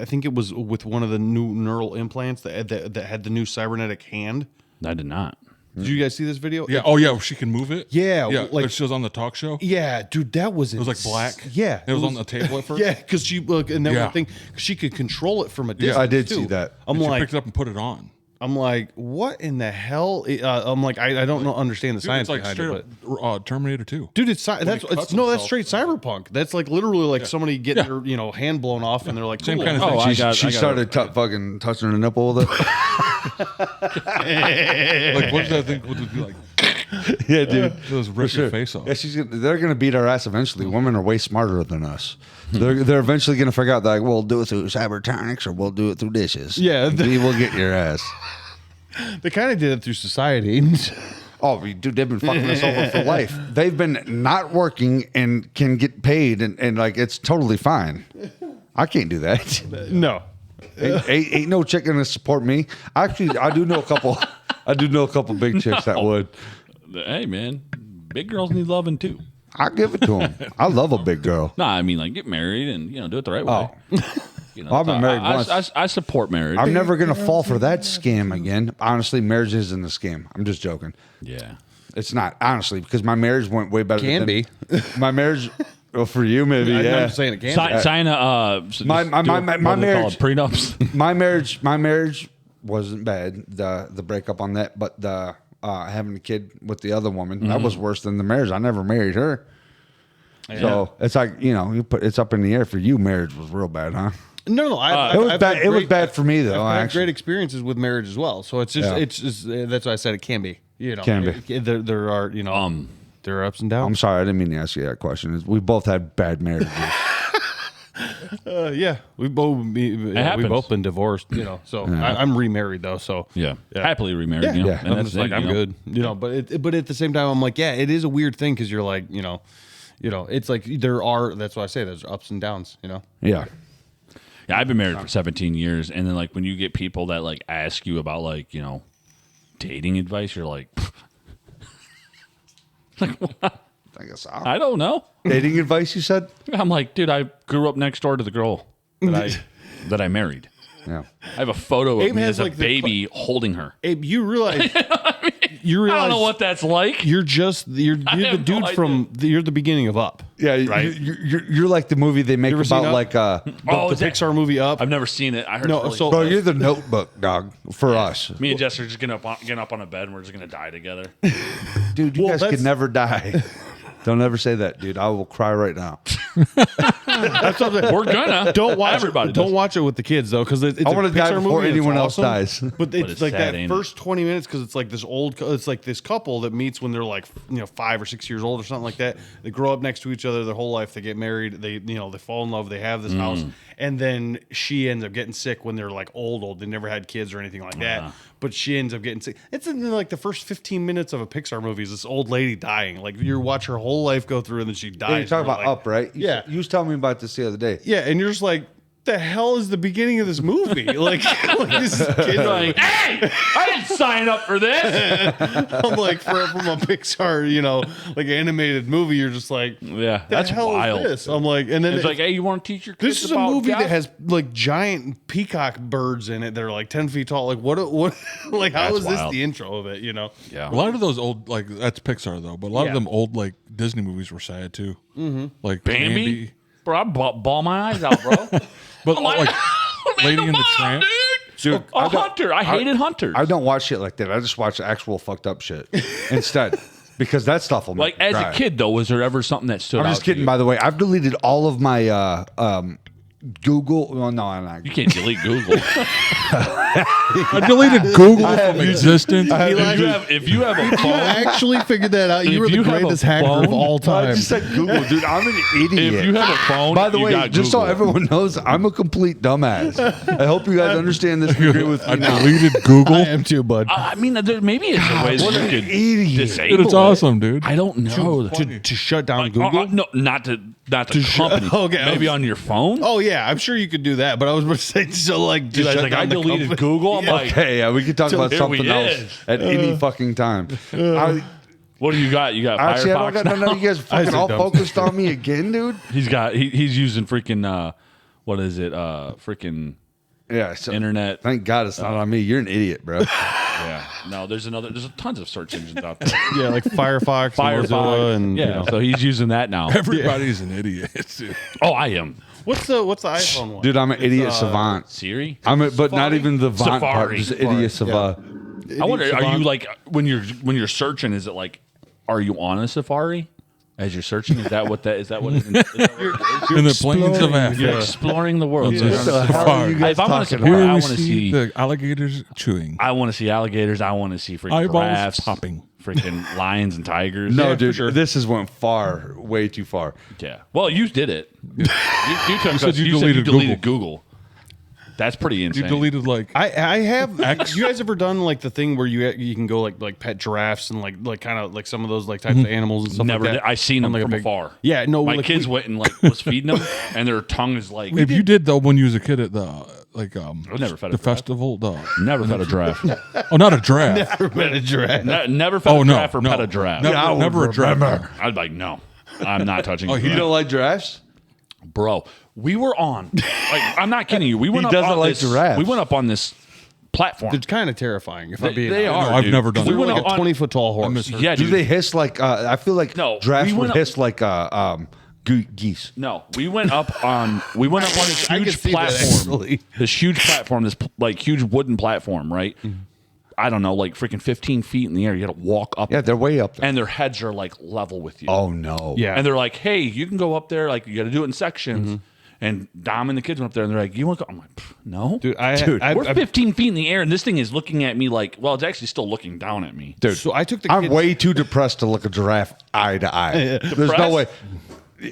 think it was with one of the new neural implants that had the new cybernetic hand? I did not. Did you guys see this video? Yeah. Oh, yeah. She can move it. Yeah, Yeah. like- Like she was on the talk show. Yeah, dude, that was It was like black. Yeah, It was on the table at first. Yeah, because she and then Yeah. one thing she could control it from a distance. I did too. see that. I'm And she like, picked it up and put it on. what in the hell? I'm like, I don't know, understand the Dude, science it's like behind straight it, but. up Terminator 2. Dude, that's he that's cuts straight cyberpunk. That's like literally like somebody getting their hand blown off, and they're like, Same cool. kind of thing. Oh, I got. She started fucking touching her nipple with it. Like, what does that think? Would it be like? Yeah, dude. Just rip your face off. Yeah, they're gonna beat our ass eventually. Women are way smarter than us. They're eventually gonna figure out that like, we'll do it through cybertronics or we'll do it through dishes. Yeah. we will get your ass. They kind of did it through society. Oh, dude, they've been fucking us over for life. They've been not working and can get paid, and like it's totally fine. I can't do that. No. Ain't no chick gonna support me. Actually, I do know a couple. I do know a couple big chicks that would. Hey, man, big girls need loving too. I give it to them. I love a big girl. No, I mean like get married and do it the right way. Oh, You know, I've been married I, once. I support marriage. I'm never gonna fall for that scam again. Honestly, marriage isn't a scam. I'm just joking. Yeah. It's not honestly because my marriage went way better. Can than, be. My marriage. Well, for you, maybe. I'm Yeah. just saying it can. Sign a My marriage- prenups. My marriage wasn't bad. The breakup on that, but the having a kid with the other woman that was worse than the marriage. I never married her. So it's like it's up in the air for you. Marriage was real bad, huh? No, It was bad. It was bad for me though. I've had Actually, great experiences with marriage as well. So it's just, Yeah. it's just that's why I said it can be. Can be. There are there are ups and downs. I'm sorry, I didn't mean to ask you that question. We both had bad marriages. Yeah, we've both been divorced. So I'm remarried though. So Yeah. Yeah. Happily remarried. Yeah. Yeah. Yeah. And I'm that's just like it, I'm good. But at the same time, I'm like, yeah, it is a weird thing because you're like, it's like there are. That's why I say there's ups and downs. Yeah. Yeah, I've been married for 17 years, and then like when you get people that like ask you about like dating advice, you're like, I guess I don't know. dating advice. You said. I'm like, dude, I grew up next door to the girl that I married. Yeah. I have a photo of Abe me has, as a like, the baby holding her. Abe, you realize you I realize don't know what that's like. you're the have no dude idea. from you're the beginning of Up. Yeah. Right. You're like the movie they make ever seen about Up? like Oh, The is that- Pixar movie Up. I've never seen it. I heard. No, it's really so- Bro, you're the Notebook, dog, for us. me and Jess are just getting up on a bed and we're just gonna die together. Dude, you Well, guys that's- could never die. Don't ever say that, dude. I will cry right now. That's what I'm saying. We're gonna. Don't watch Everybody it. Don't does. watch it with the kids though, because it's I a wanna die Pixar before movie, it's anyone else awesome. dies. But it's it's like sad, that ain't first 20 minutes because it's like this it's like this couple that meets when they're like 5 or 6 years old or something like that. They grow up next to each other their whole life. They get married. They they fall in love. They have this house, and then she ends up getting sick when they're like old. They never had kids or anything like that. But she ends up getting sick. It's in like the first 15 minutes of a Pixar movie. Is this old lady dying? Like you watch her whole life go through, and then she dies. Hey, you're talking about like, Up, right? Yeah. You was telling me about this the other day. Yeah, and you're just like, the hell is the beginning of this movie? like this kid, Like, hey, I didn't sign up for this. I'm like, from a Pixar, like animated movie, you're just like, Yeah, the that's hell wild. is this? I'm like, and then It's like, hey, you want to teach your kids this is a about movie God? that has like giant peacock birds in it that are like 10 feet tall. Like what? Like how That's is this wild. the intro of it? Yeah. A lot of those old, like that's Pixar though, but a lot Yeah. of them old like Disney movies were sad too. Mm-hmm. Like Bambi? Bro, I bawl my eyes out, bro. but I'm like, like Lady and the Tramp. Dude, Hunter. I hated Hunter. I don't watch shit like that. I just watch actual fucked up shit instead because that stuff will Like, make me as cry. a kid, though, was there ever something that stood out? I'm just to kidding, you? by the way. I've deleted all of my Google. Well, no, I'm not. You can't delete Google. I deleted Google from existence. if you have a phone, Actually figured that out. If You were the you have a greatest hacker of phone- all I time. just said Google, dude. I'm an idiot. if you have a phone, By the you way, got just so Google. everyone knows, I'm a complete dumbass. I hope you guys understand this and agree with I me now. deleted Google. I am too, bud. I mean, there maybe it's a way that what you an could idiot. disable Dude, it's it. awesome, dude. I don't know. To shut down Like, Google. no, not to company. Okay, maybe on your phone. Oh yeah, I'm sure you could do that. But I was going to say, so like, Dude, just shut like I down the deleted company. Google. I'm like, Okay, yeah, we could talk about here something we else is. at any fucking time. What do you got? You got Actually, I don't Firefox got now? none of you guys fucking said all dumb. focused on me again, dude. He's using freaking what is it? Freaking Yeah, so internet. thank God it's not on me. You're an idiot, bro. Yeah. No, there's tons of search engines out there. Yeah, like Firefox, and Mozilla, Firefox, and yeah. So he's using that now. Everybody's an idiot. dude. Oh, I am. What's the iPhone one? Dude, I'm an idiot savant. Siri. But not even the vant part, Safari. just idiot savant. I wonder, are you like when you're searching? Is it like, are you on a Safari as you're searching? Is that what it is? In the plains of You're Africa. exploring the world. Yeah. So What the hell are you guys if I'm on a talking Safari, Here I we want to see see. the alligators chewing. I want to see alligators. I want to see freaking Eyeballs giraffes, popping. freaking lions and tigers. No, Yeah, dude, for sure. this has went far, way too far. Yeah. Well, you did it. You took said us- you you said you deleted deleted Google. That's pretty insane. You deleted like I have. You guys ever done like the thing where you can go like pet giraffes and like kind of like some of those like types of animals and stuff Never like did. that? I seen On, them like, a from big- afar. Yeah, no, My like, kids went and like was feeding them, and their tongue is like. if you did though when you was a kid at the like never fed a the giraffe. festival Never fed a giraffe. not a giraffe Pet a giraffe. Never fed a giraffe or pet a giraffe. never, Yeah, I would never a giraffe. remember. I'd be like, no, I'm not touching. Oh, a you You giraffe. don't like giraffes? Bro, we were on. Like, I'm not kidding you. We went up doesn't on like this, giraffes. We went up on this platform. They're kind of terrifying. If I'm being They honest. are. No, I've dude. never done We that. went Like up a on 20-foot tall horse. misheard. Yeah, Do dude. they hiss like? I feel like No, giraffes we would went up- hiss like geese. No, we went up on this I can huge see that, platform. actually. This huge platform, this like huge wooden platform, right? I don't know, like freaking 15 feet in the air. You got to walk up, Yeah, they're way up there. and their heads are like level with you. Oh no. Yeah. And they're like, "Hey, you can go up there. Like, you got to do it in sections." And Dom and the kids went up there, and they're like, "You want to go?" I'm like, "Pff, "No, Dude, we're 15 feet in the air, and this thing is looking at me like, well, it's actually still looking down at me." Dude, So I took the I'm kids- way too depressed to look a giraffe eye to eye. There's no way.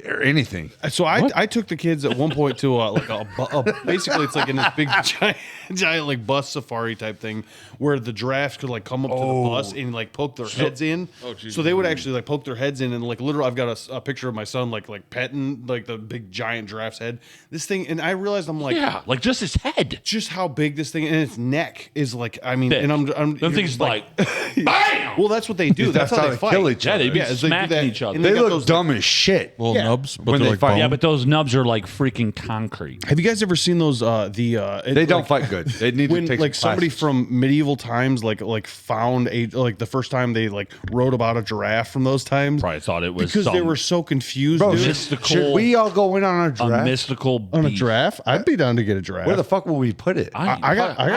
Or anything. So I took the kids at one point to like basically it's like in this big giant like bus safari type thing where the giraffes could like come up to the bus and like poke their heads in. So they would actually like poke their heads in and like literally I've got a picture of my son like petting like the big giant giraffe's head. This thing and I realized I'm like Yeah, like just his head. just how big this thing and its neck is like I mean Thick. and I'm Them you're things just like, bam! well that's what they do. That's how they fight. kill each Yeah, other. they'd be it's like smacking that- each other. and They got look those, dumb as shit. little Yeah. nubs, but When they're they like fight. bone. Yeah, but those nubs are like freaking concrete. Have you guys ever seen those They don't fight good. They need when to take like some somebody classes. from medieval times like found a like the first time they like wrote about a giraffe from those times Probably thought it was because they some were so confused Bro, dude. mystical- should we all go in on a a giraffe? mystical on a beast. giraffe. I'd be down to get a giraffe. Where the fuck will we put it? I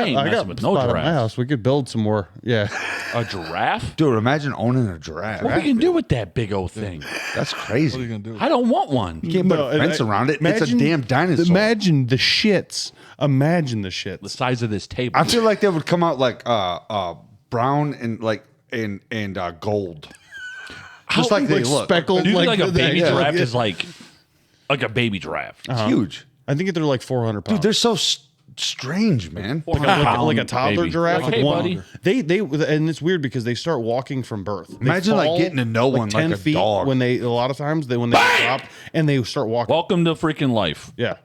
ain't messing with no spot at my giraffe. house. We could build some more. Yeah, A giraffe? Dude, imagine owning a giraffe. What are we gonna do with that big old thing? That's What are you crazy. gonna do? I don't want one. You can't put a fence around it. It's a damn dinosaur. Imagine the shits. Imagine the shits. The size of this table. I feel like they would come out like brown and like and gold. Just like they look. speckled. Do you think like a baby yeah. giraffe is like a baby giraffe? It's huge. I think they're like 400 pounds. Dude, they're so strange, man. like a toddler baby. giraffe. Like, hey, buddy. They and it's weird because they start walking from birth. They Imagine, like, fall, getting to know one like 10 a feet dog. when they a lot of times when they stop and they start walking. Welcome to freaking life. Yeah.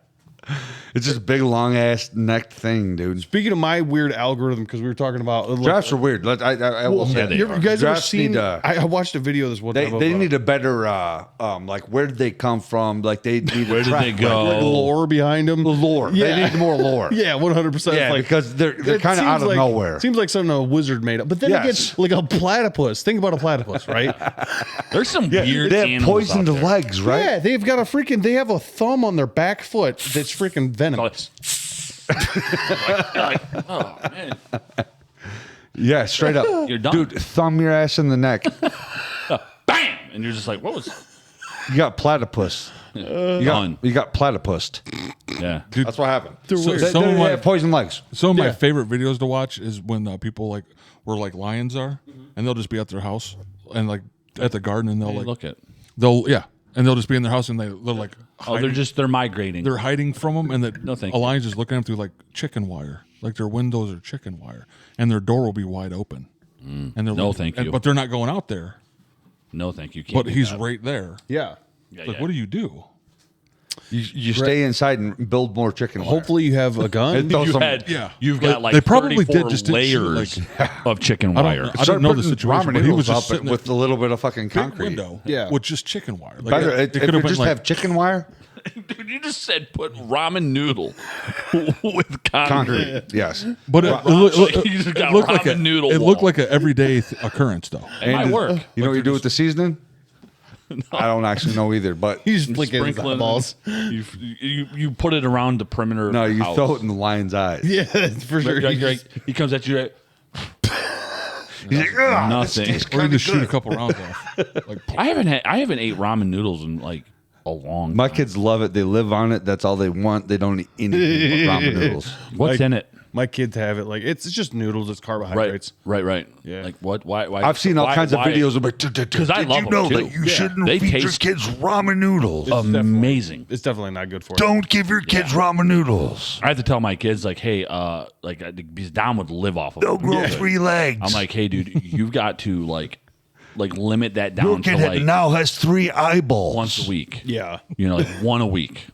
It's just a big, long ass necked thing, dude. Speaking of my weird algorithm, because we were talking about Giraffes are weird. I will say they you are. guys ever Giraffes seen? need, I watched a video this one time. They need a better like where did they come from? Like they need Where did they go? like lore behind them. lore. Yeah. They need more lore. Yeah, 100%. Yeah, like, because they're it kind of out seems of like- nowhere. Seems like something a wizard made up. But then Yes. again, like a platypus. Think about a platypus, right? There's some weird They have animals poisoned out there. legs, right? Yeah, they've got they have a thumb on their back foot that's freaking venomous. Like, oh man, Yeah, straight up. You're done. Dude, thumb your ass in the neck. bam, and you're just like, what was? You got platypus. Done. You got platypus. Yeah, That's what happened. weird. some of They my have poison legs. Some of my Yeah. favorite videos to watch is when people like where like lions are, and they'll just be at their house and like at the garden, and they'll Hey, like look at. and they'll just be in their house, and they're like Oh, they're migrating. they're hiding from them, and that No, thank a you. lion's just looking at them through like chicken wire, like their windows are chicken wire, and their door will be wide open, and they're No, like, thank you. but they're not going out there, No, thank you. Can't but do he's that. right there. Yeah. Yeah, Like, yeah. what do you do? You stay inside and build more chicken wire. Hopefully you have a gun. And throw You some- had, Yeah. you've Like, got like they probably 34 did just didn't shoot, layers of chicken I wire. don't know Start the putting situation, ramen but he was noodles just up sitting with a little bit of fucking big concrete. window, Yeah. with just chicken wire. Like, Better, it if could you have been just like have chicken wire, Dude, you just said put ramen noodle with concrete. concrete. Yes. But You just got looked like a ramen noodle It looked wall. like an everyday occurrence, though. It might And work. You know what you do with the seasoning? I don't actually know either, but He's just flicking his Sprinkling- eyeballs. You put it around the perimeter. no, of the you house. throw it in the lion's eyes. Yeah, for sure. He comes at you. He's like, "Ugh, Nothing. Or you just shoot a couple rounds off. Like, I haven't ate ramen noodles in like a long. My time. kids love it. They live on it. That's all they want. They don't eat anything but ramen noodles. What's in it? My kids have it. Like it's just noodles. It's carbohydrates. Right. Yeah. Like what? Why? I've seen all kinds of videos of it. Because I love you them know too. that you shouldn't They feed your taste kids ramen noodles? amazing. It's definitely not good for you. Don't give your kids ramen noodles. I have to tell my kids like, hey, because Dom would live off of They'll it. grow 3 legs. I'm like, hey, dude, you've got to like limit that your down to kid like now has 3 eyeballs. once a week. Yeah. You know, like one a week.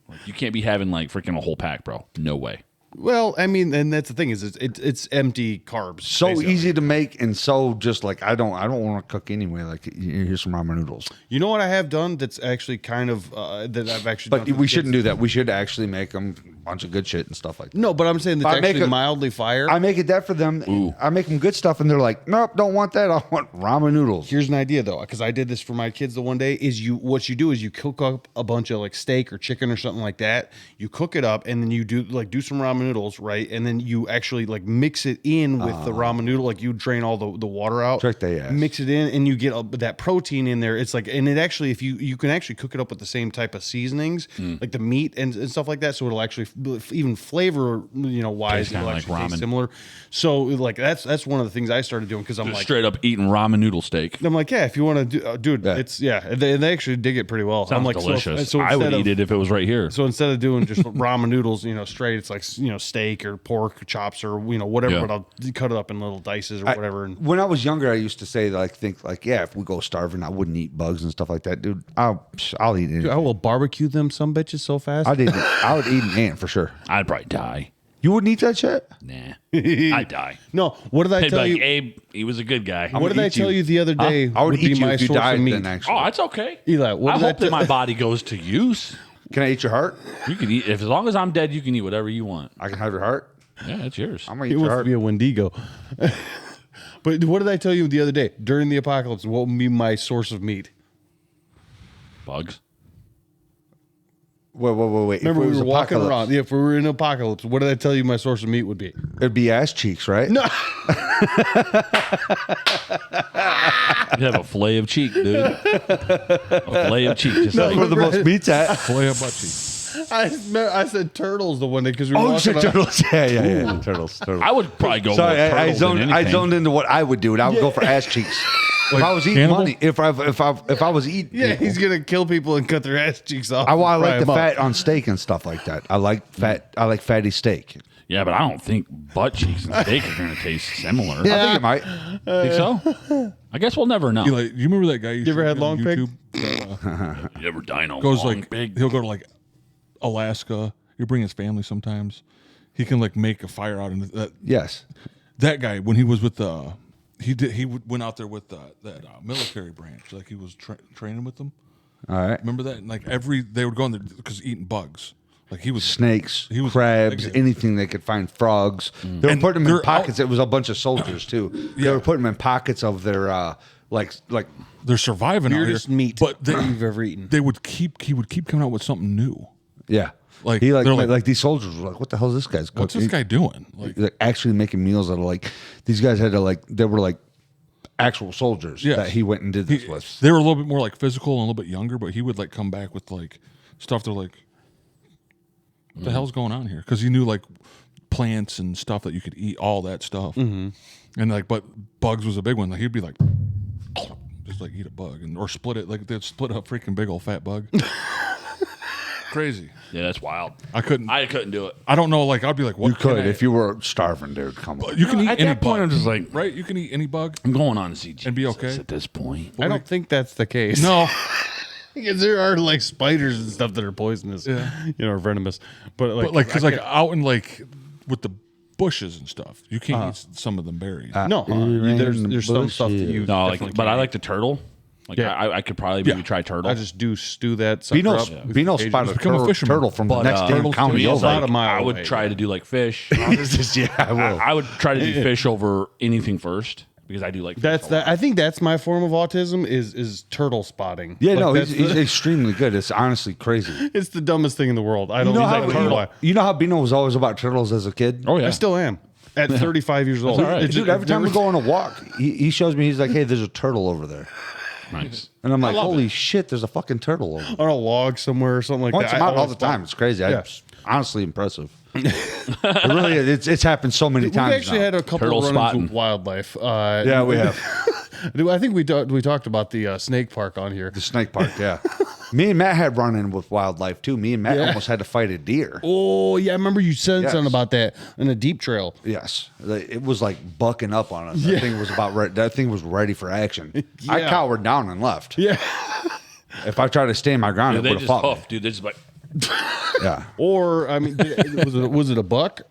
Like, you can't be having like freaking a whole pack, bro. No way. Well, I mean, and that's the thing is, it's empty carbs. So basically. easy to make and so just like I don't want to cook anyway. Like here's some ramen noodles. You know what I have done that's actually kind of that I've actually. But done for we the shouldn't kids? do that. We should actually make them a bunch of good shit and stuff like that. No, but I'm saying that's I make actually a- mildly fire. I make it that for them. I make them good stuff, and they're like, "Nope, don't want that. I want ramen noodles." Here's an idea though, because I did this for my kids the one day. Is what you do is you cook up a bunch of like steak or chicken or something like that. You cook it up, and then you do some ramen noodles, right? And then you actually like mix it in with the ramen noodle. Like you drain all the water out, Trick they ass. mix it in, and you get that protein in there. It's like, and it actually, if you can actually cook it up with the same type of seasonings, like the meat and stuff like that, so it'll actually even flavor, wise, Tastes kinda it'll like actually taste ramen. similar. So like that's one of the things I started doing because I'm Just like. straight up eating ramen noodle steak. I'm like, yeah, if you want to do, dude, Yeah. it's they actually dig it pretty well. Sounds I'm like, delicious. So I would instead eat it if it was right here. So instead of doing just ramen noodles, straight, it's like steak or pork chops or whatever, Yeah. but I'll cut it up in little dices or whatever. And When I was younger, I used to say yeah, if we go starving, I wouldn't eat bugs and stuff like that, dude. I'll eat it. I will barbecue them some bitches so fast. I would eat an ant for sure. I'd probably die. You wouldn't eat that shit? Nah, I'd die. No, what did I They'd be tell like, you? Abe, he was a good guy. What did I eat tell you. you the other day? I would be eat you my if you source of died. meat? Then actually, Oh, that's okay. Eli, what I did I hope that my body goes to use. can I eat your heart? You can eat as long as I'm dead. You can eat whatever you want. I can have your heart. Yeah, it's yours. I'm gonna He eat your wants to heart. be a Wendigo. But what did I tell you the other day? During the apocalypse, what would be my source of meat? Bugs. Wait. Remember, If it we was were walking apocalypse, around. Yeah, if we were in apocalypse, what did I tell you my source of meat would be? It'd be ass cheeks, right? No. You have a fillet of cheek, dude. A fillet of cheek, just That's like where the most meat's at. Play a butt cheek. I said turtles the one day because we were Oh, you walking said around. turtles. Yeah. Turtles. I would probably go. Sorry, with I turtles than anything. zoned into what I would do, and I would go for ass cheeks. If I was eating cannibal? money, if I was eating, Yeah, people, he's gonna kill people and cut their ass cheeks off. I and fry like the 'em up. fat on steak and stuff like that. I like fat. I like fatty steak. Yeah, but I don't think butt cheeks and steak are going to taste similar. I think it might. Think so? I guess we'll never know. You like? You remember that guy? You ever had on long pig? YouTube? You ever dine on Goes long like pig? he'll go to like Alaska. He'll bring his family sometimes. He can like make a fire out in that. Yes. That guy when he was with the. Went out there with that military branch, like he was training with them. All right. Remember that? And like they would go in there because eating bugs. Like he was Snakes, He was- crabs, like- anything they could find, frogs. They were And putting them in they're pockets. It was a bunch of soldiers too. They were putting them in pockets of their like they're surviving out Weirdest here. meat but they, you've ever eaten. he would keep coming out with something new. yeah. Like, he they're like- like these soldiers were like, what the hell is this guy's cooking? What's this guy doing? Like actually making meals that are like these guys had to like they were like actual soldiers Yes. that he went and did this with. They were a little bit more like physical and a little bit younger, but he would like come back with like stuff. They're like, what the hell's going on here? Because he knew like plants and stuff that you could eat, all that stuff. And like, but bugs was a big one. Like he'd be like, just like eat a bug or split it. Like they'd split a freaking big old fat bug. Crazy. Yeah, that's wild. I couldn't do it. I don't know. Like I'd be like, what You could can I- if you were starving, dude. Come on. you can eat At any that point, bug. I'm just like, right? You can eat any bug. I'm going on to see Jesus And be okay? at this point. I don't think that's the case. No. because there are like spiders and stuff that are poisonous, Yeah. or venomous. But But like, because like out in like with the bushes and stuff, you can't eat some of them berries. no, there's some stuff that you. No, like, definitely but I can't like the turtle. Like, Yeah. I could probably maybe try turtle. I just do stew that. sucker Bino up. Bino spotted a Become a fisherman. turtle from the But, next damn turtles to county me is over. about like, a mile I would away, try to do like fish. Yeah, I will. I would try to do fish over anything first because I do like fish That's a that. lot. I think that's my form of autism is turtle spotting. Yeah, Like, no, that's he's the- extremely good. It's honestly crazy. it's the dumbest thing in the world. I You don't. know, he's how, like, you, turtle. know, you know how Bino was always about turtles as a kid? Oh yeah, I still am at 35 years old. all right. It's Dude, just- every time we go on a walk, he shows me, he's like, hey, there's a turtle over there. nice. And I'm like, love holy shit, there's a fucking turtle over there. on a log somewhere or something like Points that. him I out all always the time. It's crazy. Yeah. It's honestly impressive. It really is. It's happened so many We've times actually now. had a couple Turtle of run-ins spotting. with wildlife. Yeah, we have. I think we talked about the snake park on here. The snake park, yeah. Me and Matt had run in with wildlife too. Me and Matt Yeah. almost had to fight a deer. Oh yeah, I remember you said Yes. something about that in a deep trail. Yes, it was like bucking up on us. That thing was that thing was ready for action. I Yeah. cowered down and left. Yeah. If I tried to stand my ground, it They would have just fought me. huff, dude. They just like Yeah, Or I mean, was it a buck?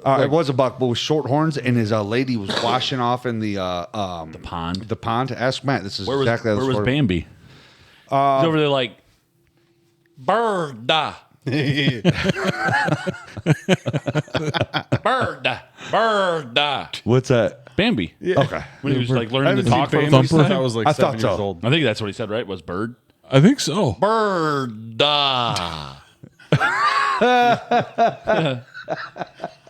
it was a buck, but with short horns, and his lady was washing off in the pond. The pond. Ask Matt. This is Where was exactly how where the was story- Bambi? He's over there like bird. Bird. What's that? Bambi. Okay. When he was like I learning haven't to seen talk for the Bambi first since time. I was like I 7 thought years so. old. I think that's what he said, right? Was bird. I think so. Bird.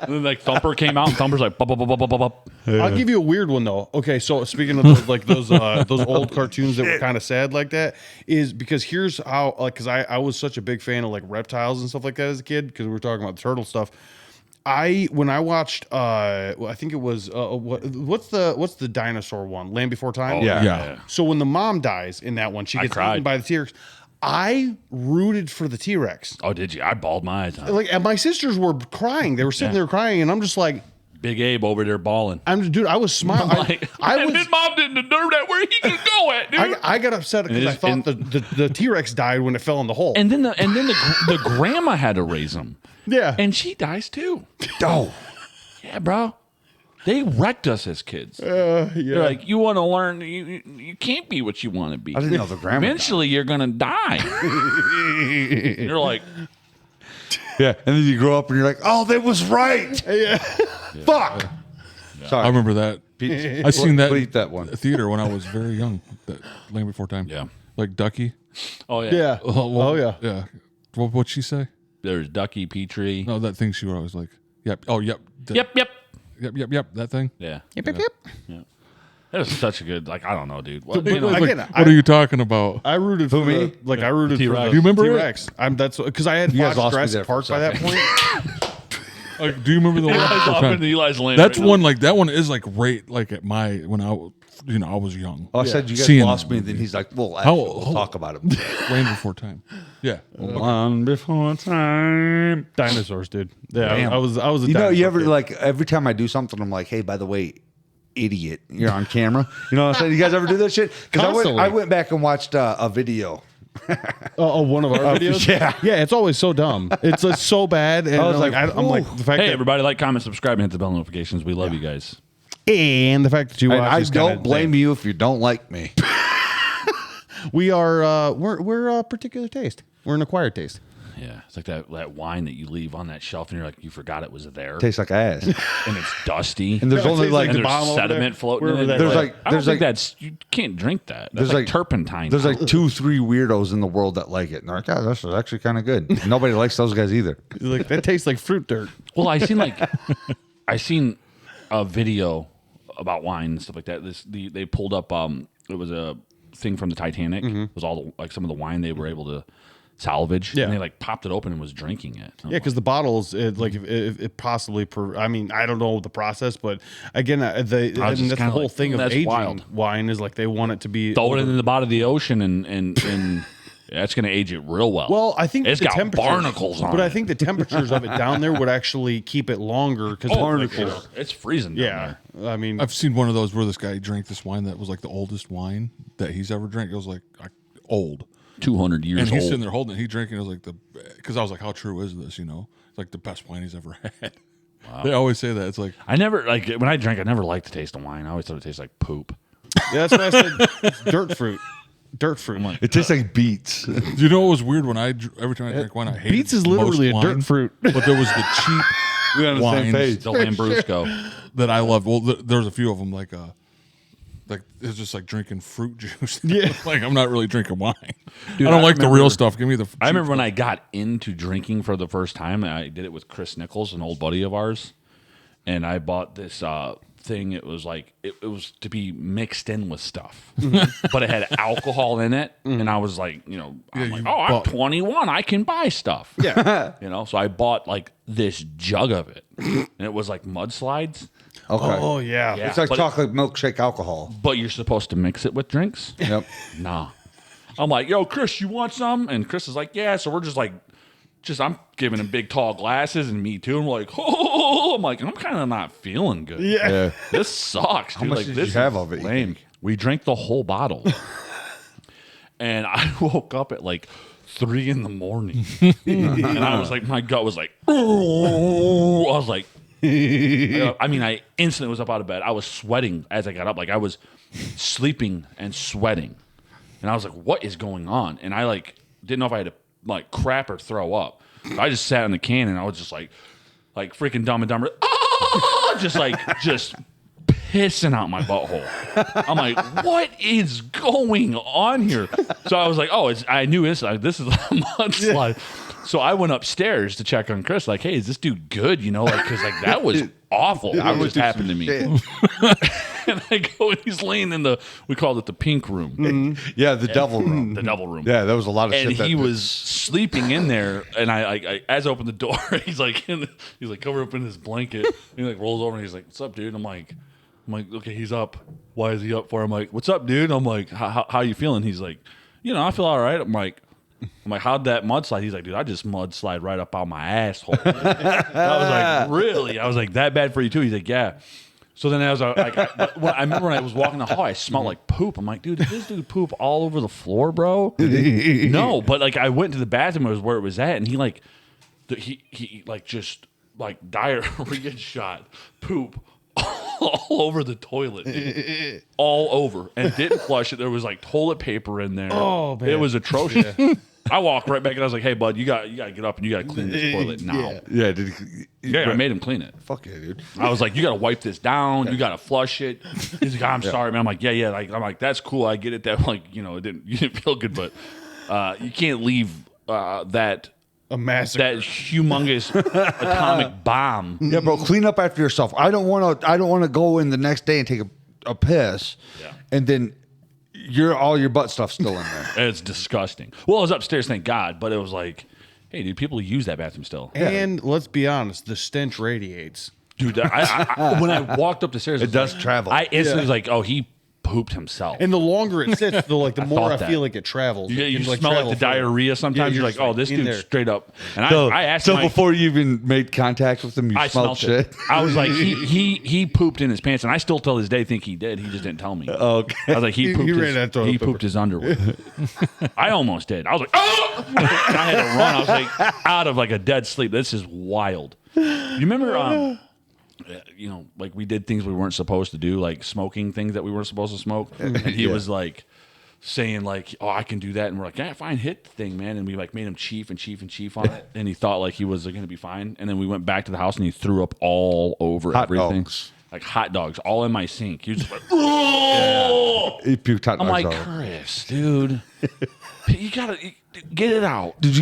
And then like Thumper came out, and Thumper's like, bup, bup, bup, bup, bup, bup. I'll give you a weird one though. Okay, so speaking of those, like those old cartoons that were kind of sad like that, is because here's how like because I was such a big fan of like reptiles and stuff like that as a kid because we were talking about the turtle stuff. When I watched I think it was what's the dinosaur one, Land Before Time? Yeah. So when the mom dies in that one, she gets cried. eaten by the T-Rex. I rooted for the T-Rex. Oh, did you? I bawled my eyes out. Like, and my sisters were crying. They were sitting there crying, and I'm just like, Big Abe over there bawling. dude, I was smiling. Like, I and was. his mom didn't deserve that where he could go at, dude. I got upset because I thought the T-Rex died when it fell in the hole. and then the grandma had to raise him, yeah, and she dies too. Oh, Yeah, bro. They wrecked us as kids. yeah. They're like, you want to learn, you can't be what you want to be. I didn't know the grandma. Eventually, you're gonna die. You're like, Yeah, and then you grow up and you're like, oh, that was right. yeah. Fuck. Sorry. I remember that. Pete, I seen that Bleep that one. theater when I was very young. That Land Before Time. Yeah. Like Ducky. oh yeah, Yeah. Well, Oh yeah. Yeah. What'd she say? There's Ducky, Petrie. No, that thing she would always like. Yep. Oh, yep. Yep. Yep. That thing. Yeah. Yep. That was such a good, like, I don't know, dude. But, You know, like, like, again, What are you talking about? I rooted for me? I rooted for T-Rex. the Do you remember it? T-Rex. That's because I had You guys watched lost me there Jurassic for a Park by that point. Like, do you remember the Eli's off one? into Eli's land That's right now. one. Like that one is like right. Like at my when I was young. Oh, I said you guys Seeing lost that me. Then he's like, well, actually, we'll talk about it. Land Before Time. Yeah. One before time. Dinosaurs, dude. Yeah, Damn. I was a You know, you dinosaur ever kid. like every time I do something, I'm like, hey, by the way, idiot, you're on camera. You know what I'm saying? You guys ever do that shit? Because Constantly. I went back and watched a video. one of our videos. Yeah, it's always so dumb. It's so bad. And I was like, I'm like the fact Hey, that everybody, like, comment, subscribe, and hit the bell notifications. We love you guys. and the fact that you And watch. I is kinda don't blame you if you don't like me. We are we're a particular taste. We're an acquired taste. Yeah, it's like that wine that you leave on that shelf, and you're like, you forgot it was there, Tastes like ass. and it's dusty, And there's Yeah, it only tastes like and the there's bottom over sediment there. floating in Wherever it. that There's is. like- I don't there's think like- that's, you can't drink that. That's There's like like- turpentine. There's like 2-3 weirdos in the world that like it. And they're like, yeah, this is actually kind of good. Nobody likes those guys either. Like that tastes like fruit dirt. Well, I seen a video about wine and stuff like that. They pulled up it was a thing from the Titanic. It was all like some of the wine they were able to salvage. Yeah. And they like popped it open and was drinking it. Yeah, because the bottles, like if it possibly, I mean, I don't know the process, but again, just that's the kinda whole like, thing of that's aging wild. wine is like they want it to be. throw it in the bottom of the ocean and that's going to age it real well. Well, I think it's the got temperatures- barnacles on but it. I think the temperatures of it down there would actually keep it longer because barnacles. It's freezing down Yeah, there. I mean, I've seen one of those where this guy drank this wine that was like the oldest wine that he's ever drank. It was like old. 200 years And he's old. sitting there holding it. He drinking. It was like because I was like, how true is this? You know, it's like the best wine he's ever had. Wow. They always say that. It's like, I never, like, when I drank, I never liked the taste of wine. I always thought it tasted like poop. yeah, that's what I said. It's dirt fruit. Dirt fruit. It tastes like beets. you know, what was weird when every time I drank wine, I hated Beets is literally a most dirt wine, fruit. But there was the cheap We're on the same wines page. The Lambrusco. that I loved. Well, there's a few of them like it's just like drinking fruit juice. Yeah. Like I'm not really drinking wine. Dude, I don't I like the remember- real stuff. Give me the. I remember when I got into drinking for the first time, I did it with Chris Nichols, an old buddy of ours. And I bought this thing. It was like, it was to be mixed in with stuff, but it had alcohol in it. And I was like, I'm like, I'm bought- 21. I can buy stuff. Yeah. So I bought like this jug of it. And it was like mudslides. Okay. Oh yeah. Yeah. It's like but- chocolate milkshake alcohol. But you're supposed to mix it with drinks? Yep. Nah. I'm like, yo, Chris, you want some? And Chris is like, yeah. So we're just like, I'm giving him big, tall glasses, and me too. I'm like, oh, I'm like, I'm kind of not feeling good. Yeah. This sucks, dude. much like, did this you have is of it, you lame. We drank the whole bottle. And I woke up at like 3 a.m. And I was like, my gut was like, oh. I was like, I instantly was up out of bed. I was sweating as I got up. Like I was sleeping and sweating. And I was like, what is going on? And I like didn't know if I had to like crap or throw up. So I just sat in the can and I was just like freaking Dumb and Dumber. Just pissing out my butthole. I'm like, what is going on here? So I was like, I knew this is a mudslide. So I went upstairs to check on Chris, like, hey, is this dude good? Because that was awful. That just happened to me. And I go, and he's laying in we called it the pink room. Yeah, the devil room. The double room. Yeah, there was a lot of And shit. he was sleeping in there, and I as I opened the door, he's like covered up in his blanket. And he like rolls over and he's like, "What's up, dude?" I'm like, okay, he's up. Why is he up for? I'm like, "What's up, dude?" I'm like, how you feeling? He's like, I feel all right. I'm like, how'd that mudslide? He's like, dude, I just mudslide right up out my asshole. I was like, really? I was like, that bad for you too? He's like, yeah. So then I was like, I remember when I was walking the hall, I smelled like poop. I'm like, dude, did this dude poop all over the floor, bro? No, but like I went to the bathroom, it was where it was at, and he just diarrhea shot poop all over the toilet, dude. All over, and didn't flush it. There was like toilet paper in there. Oh, man. It was atrocious. I walked right back and I was like, hey, bud, you got to get up and you got to clean this toilet now. Yeah, Yeah, I made him clean it. Fuck yeah, dude. I was like, you got to wipe this down. You got to flush it. He's like, I'm sorry, man. I'm like, yeah. I'm like, that's cool. I get it. That you didn't feel good, but you can't leave that A massacre. that humongous atomic bomb. Yeah, bro, clean up after yourself. I don't want to go in the next day and take a piss, and then all your butt stuff's still in there. It's disgusting. Well, it was upstairs, thank God, but it was like, hey, dude, people use that bathroom still. And let's be honest, the stench radiates. Dude, when I walked up the stairs, It does travel. I instantly was like, oh, he pooped himself. And the longer it sits, the more I that. feel like it travels. You It can, smell like travel the further. diarrhea sometimes. Yeah, you're like, just oh, this in dude's there. straight up. And I asked so him, before you even made contact with him, you I smelled smelled shit. it. I was like, he pooped in his pants, and I still till this day think he did. He just didn't tell me. Okay. I was like, he ran pooped his underwear. I almost did. I was like, oh! And I had to run. I was like, out of like a dead sleep. This is wild. You remember? Like we did things we weren't supposed to do, like smoking things that we weren't supposed to smoke. And he was like saying like, oh, I can do that. And we're like, yeah, fine, hit the thing, man. And we like made him chief on it. And he thought like he was going to be fine. And then we went back to the house and he threw up all over Hot everything. dogs. Like hot dogs, all in my sink. He was just like, oh! He puked hot I'm dogs like, all over. Chris, dude, you got to get it out. Did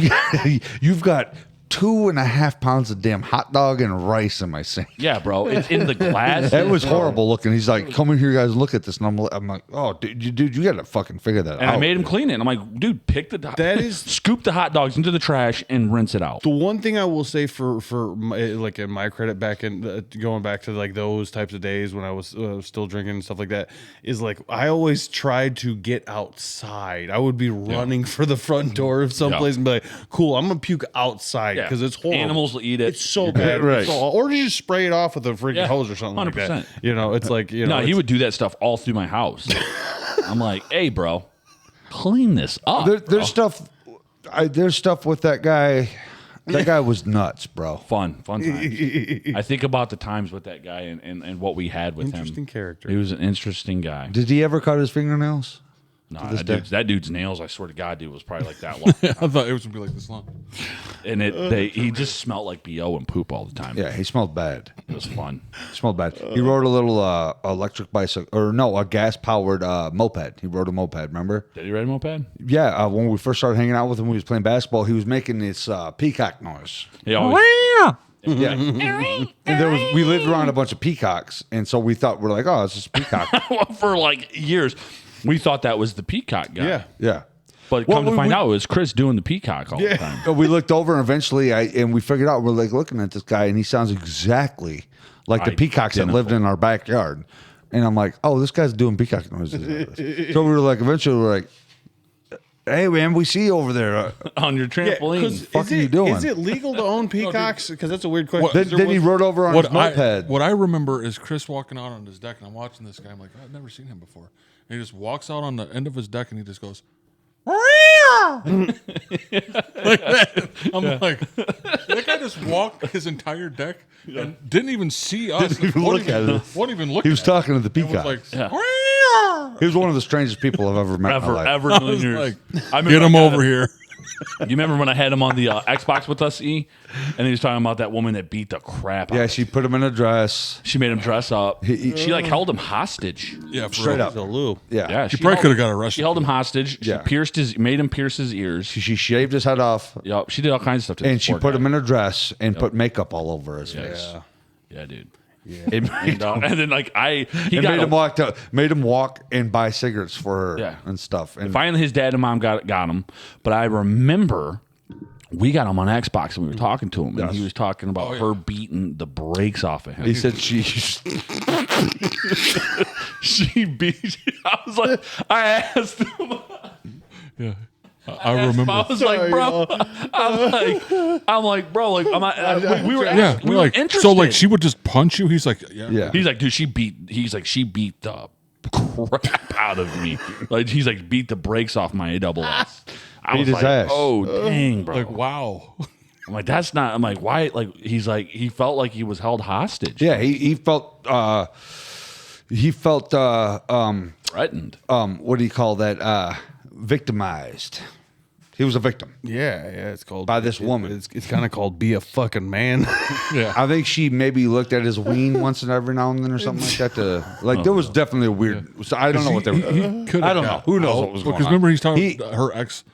you've got 2.5 pounds of damn hot dog and rice in my sink. Yeah, bro. It's in the glass. That was horrible looking. He's like, come in here, guys, look at this. And I'm like, oh, dude, you got to fucking figure that And out. I made him clean it. And I'm like, dude, pick the That is- scoop the hot dogs into the trash and rinse it out. The one thing I will say for like in my credit back in going back to like those types of days when I was still drinking and stuff like that is like I always tried to get outside. I would be running for the front door of someplace and be like, "Cool, I'm gonna puke outside because it's horrible. Animals will eat it. It's so bad, Right. or you just spray it off with a freaking hose or something like 100%. that. You know, it's like you know, No, he would do that stuff all through my house. I'm like, hey, bro, clean this up. There's stuff. There's stuff with that guy. That guy was nuts, bro. Fun times. I think about the times with that guy and what we had with him. Interesting character. He was an interesting guy. Did he ever cut his fingernails? No, this day? that dude's nails, I swear to God, dude, was probably like that long. I thought it was gonna be like this long. And he just smelled like BO and poop all the time. Yeah, he smelled bad. It was fun. He smelled bad. He rode a little electric bicycle, or no, a gas powered moped. He rode a moped. Remember? Did he ride a moped? Yeah, when we first started hanging out with him, we was playing basketball. He was making this peacock noise. He always, Yeah, and we lived around a bunch of peacocks, and so we thought we're like, oh, it's just a peacock. for like years, we thought that was the peacock guy. Yeah. Yeah. But Well, come to we- find out, it was Chris doing the peacock all the time. But we looked over and eventually we figured out, we're like looking at this guy and he sounds exactly like the peacocks that Identical. lived in our backyard. And I'm like, oh, this guy's doing peacock noises. So we were like, eventually we're like, hey man, we see you over there. On your trampoline. fuck are you doing? Is it legal to own peacocks? Because that's a weird question. Then he rode over on his moped. What I remember is Chris walking out on his deck, and I'm watching this guy. I'm like, I've never seen him before. And he just walks out on the end of his deck, and he just goes, like that. I'm like, that guy just walked his entire deck and didn't even see us. Didn't even look at us. Wasn't even looking. He was at talking to the it. It was peacock. like, He was one of the strangest people I've ever met in my life. ever I known was yours. like, I remember get him I got over here. You remember when I had him on the Xbox with us, E? And he was talking about that woman that beat the crap out Yeah, of him. she put him in a dress. She made him dress up. She like held him hostage. Yeah, for Straight real. up. The Lou. Yeah. Yeah, He probably could have got arrested. She held him hostage. Yeah. She made him pierce his ears. She shaved his head off Yep, she did all kinds of stuff to and this she poor put guy. him in a dress and put makeup all over his face. Yeah, dude. It made, And then like he it got made him walk and buy cigarettes for her Yeah. and stuff. And finally his dad and mom got him. But I remember we got him on Xbox and we were talking to him and he was talking about her beating the brakes off of him. he said she She beat. I was like, I asked him. Yeah. I remember. I was like, bro. I'm like, bro. Like, we were. Yeah, we were like interested. so. Like she would just punch you. He's like, yeah, Yeah. He's like, dude. She beat the crap out of me. Like, he's like, beat the brakes off my AWS. I Beat was his like, ass. oh dang, bro. like wow. I'm like, that's not. I'm like, why? Like, he's like, he felt like he was held hostage. yeah, he felt Threatened. what do you call that? Victimized. He was a victim. Yeah, it's called By this woman. It's kind of called "Be a Fucking Man." Yeah. I think she maybe looked at his ween once and every now and then or something like that. There was definitely a weird. So I don't know what they were. He could. I don't know. Who knows what was going Because on? remember he's talking. He- Her ex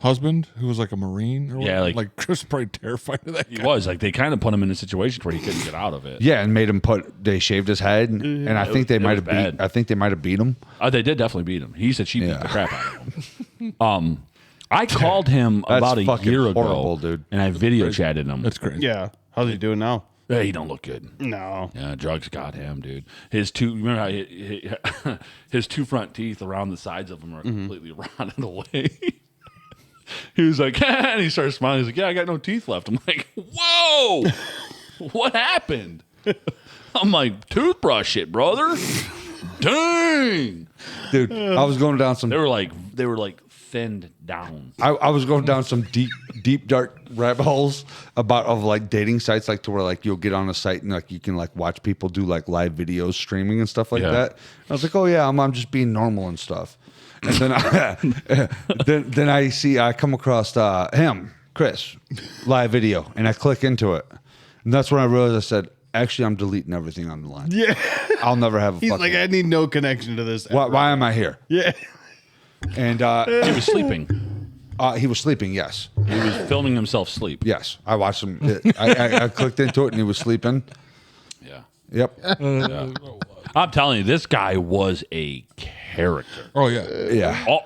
husband who was like a Marine. Or Yeah, whatever. like- Chris was probably terrified of that He guy. was like they kind of put him in a situation where he couldn't get out of it. Yeah, and made him they shaved his head, and I think they it might was have bad. beat. I think they might have beat him. They did definitely beat him. He said she beat Yeah. the crap out of him. I called him That's about a fucking year ago, horrible, dude. and I video chatted him. That's crazy. Yeah. How's he doing now? Yeah, he don't look good. No. Yeah, drugs got him, dude. His two, remember how his two front teeth around the sides of him are completely rotted away. He was like, and he started smiling. He's like, yeah, I got no teeth left. I'm like, whoa, what happened? I'm like, toothbrush it, brother. Dang, Dude, I was going down some. they were like thinned down. I was going down some deep dark rabbit holes of like dating sites, like to where like you'll get on a site and like you can like watch people do like live videos streaming and stuff like Yeah. that. I was like, oh yeah, I'm just being normal and stuff. And then then I come across him, Chris, live video, and I click into it, and that's when I realized I said, actually, I'm deleting everything on the line. Yeah. I'll never have a He's fucking. like, I need no connection to this. Why am I here? Yeah. And He was sleeping. he was sleeping. Yes. He was filming himself sleep. Yes, I watched him. I clicked into it and he was sleeping. Yeah. Yep. I'm telling you, this guy was a character. Oh yeah. Yeah.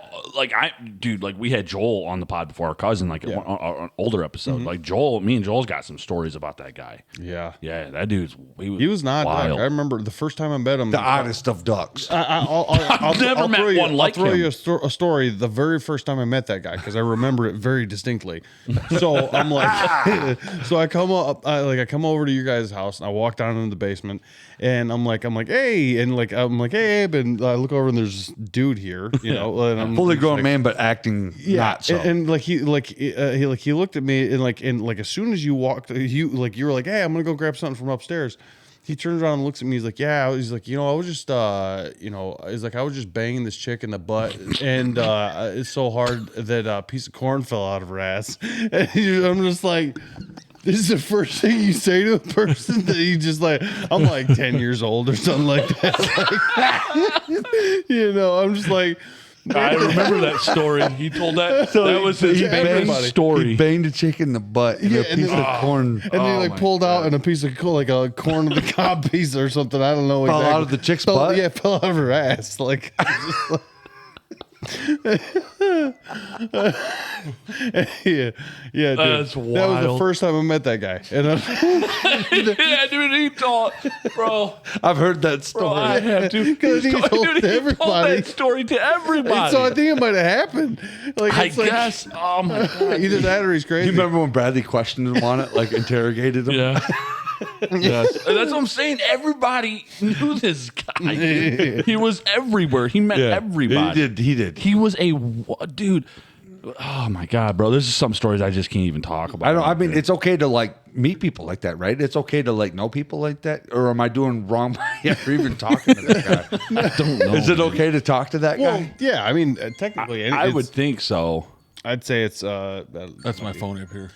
Dude, we had Joel on the pod before, our cousin, like an older episode. Like me and Joel's got some stories about that guy. Yeah. Yeah, that dude's He was not. wild. I remember the first time I met him. The oddest of ducks. I'll never met throw you, one like I'll throw him. you a story. The very first time I met that guy, because I remember it very distinctly. So I'm like, so I come up, I come over to your guys' house, and I walk down into the basement, and I'm like, hey, and I'm like, hey, Abe, and I look over, and there's this dude here, and I'm Fully just grown like, man, but acting not so. and he looked at me, and as soon as you walked, you were like, hey, I'm gonna go grab something from upstairs. He turns around and looks at me. He's like, yeah. He's like, I was just, he's like, I was just banging this chick in the butt, and it's so hard that a piece of corn fell out of her ass. And I'm just like, this is the first thing you say to a person that you just like, I'm like 10 years old or something like that. I'm just like, I remember that story. He told that. That was his favorite story. He banged a chick in the butt and a and piece then- of corn and he pulled out and a piece of like a corn of the cob piece or something. I don't know. Fell exactly. out of the chick's Fell- butt? Yeah, fell out of her ass. Like, yeah. Dude. That's That was the wild. first time I met that guy. And Yeah, dude, he told, bro. I've heard that story. Bro, I have to. Because he told Dude, he everybody. that story to everybody. so I think it might have happened. Like, I it's like, guess. Oh my god. either that or he's crazy. You remember when Bradley questioned him on it, like interrogated him? Yeah. Yes. That's what I'm saying. Everybody knew this guy. He was everywhere. He met everybody. He did. He was dude. Oh my god, bro. There's some stories I just can't even talk about. I mean, it's okay to like meet people like that, right? It's okay to like know people like that, or am I doing wrong by ever even talking to that guy? I don't know. Is it okay to talk to that well, guy? yeah. I mean, technically, I it's- would think so. I'd say it's That's my phone up here.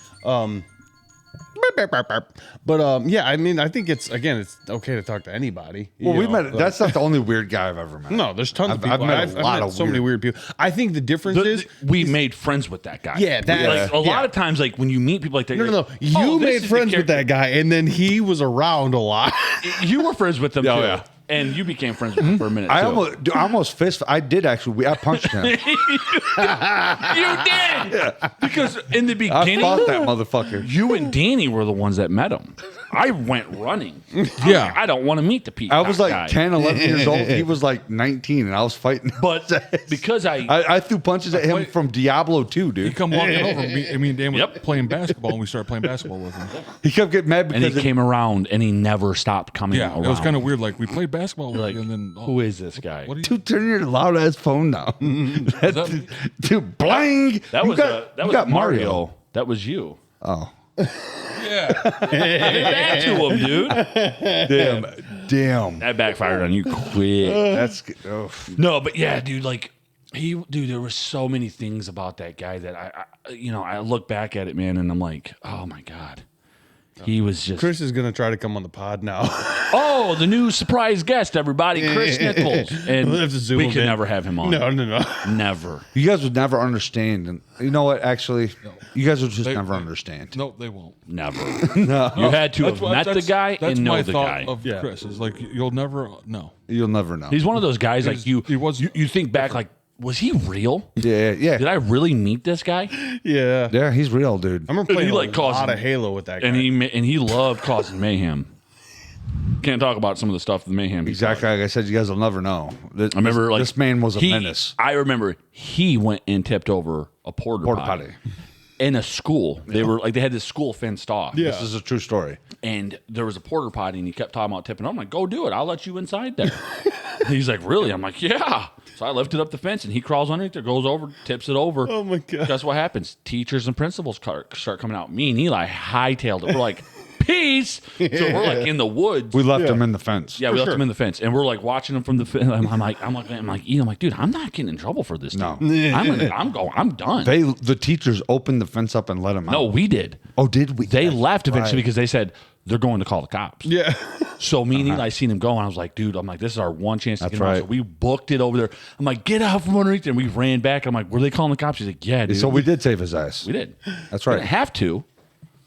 But yeah, I mean, I think it's okay to talk to anybody. Well, you we know, met. like- That's not the only weird guy I've ever met. no. There's tons of I've people. met a lot of so many weird people. I think the difference is We made friends with that guy. Yeah, that- like a lot yeah. of times, like when you meet people like that, no. you're like, You "Oh, this made is the friends with character." that guy, and then he was around a lot. You were friends with them Oh, too. yeah. And you became friends with him for a minute. I too. almost fist. I did actually. I punched him. You did because in the I beginning, fought that motherfucker. you and Danny were the ones that met him. I went running. Yeah. I don't want to meet the Pete. I was like guy. 10, 11 years old. He was like 19, and I was fighting. but because I threw punches at him from Diablo 2, He dude. come walking over. Me and Dan were Yep. playing basketball, and we started playing basketball with him. He kept getting mad and he because came around and he never stopped coming. Yeah, around. it was kind of weird. Like we played basketball, Like, and then who is this guy? What do you? dude, turn your loud ass phone down. that- Dude, blang. That You was got- that you was got Mario. That was you. Oh, Yeah, Did that to him, dude. damn. That backfired on you quick. That's oh. No, but yeah, dude, like there were so many things about that guy that I look back at it, man, and I'm like, oh my god, He was just Chris is gonna try to come on the pod now. oh, the new surprise guest, everybody, Chris Nichols, and We'll have to zoom we him could in. never have him on. no. Never. You guys would never understand. And you know what? Actually, you guys would just never understand. No, they won't. Never. No. You had to have met the guy That's and know my the thought guy. of Chris. Is like you'll never know. You'll never know. He's one of those guys like you. he was You think back like, was he real? Yeah, yeah. Did I really meet this guy? Yeah. Yeah, he's real, dude. I remember playing he, like, a lot causing- of Halo with that guy. And he loved causing mayhem. Can't talk about some of the stuff the mayhem. he Exactly like I said, you guys will never know. I remember like this man was a menace. I remember he went and tipped over a porta Porta potty potty. in a school. They were like they had this school fenced off. Yeah. This is a true story. And there was a porta potty, and he kept talking about tipping. I'm like, go do it. I'll let you inside there. He's like, really? I'm like, yeah. So I lifted up the fence, and he crawls underneath there, goes over, tips it over. Oh, my God. Guess what happens? Teachers and principals start coming out. Me and Eli hightailed it. We're like, peace. So we're like in the woods. We left him in the fence. Yeah, we left him in the fence, and we're like watching him from the fence. I'm like, Ian, I'm like, dude, I'm not getting in trouble for this. No. Dude. I'm done. The teachers opened the fence up and let him out. No, we did. Oh, did we? They That's left eventually right. because they said they're going to call the cops. yeah. So me and Eli seen him go, and I was like, dude, I'm like, this is our one chance to That's get him out. right. So we booked it over there. I'm like, get out from underneath there. And we ran back. I'm like, were they calling the cops? He's like, yeah, dude. So we did save his ass. We did. That's We right. didn't have to.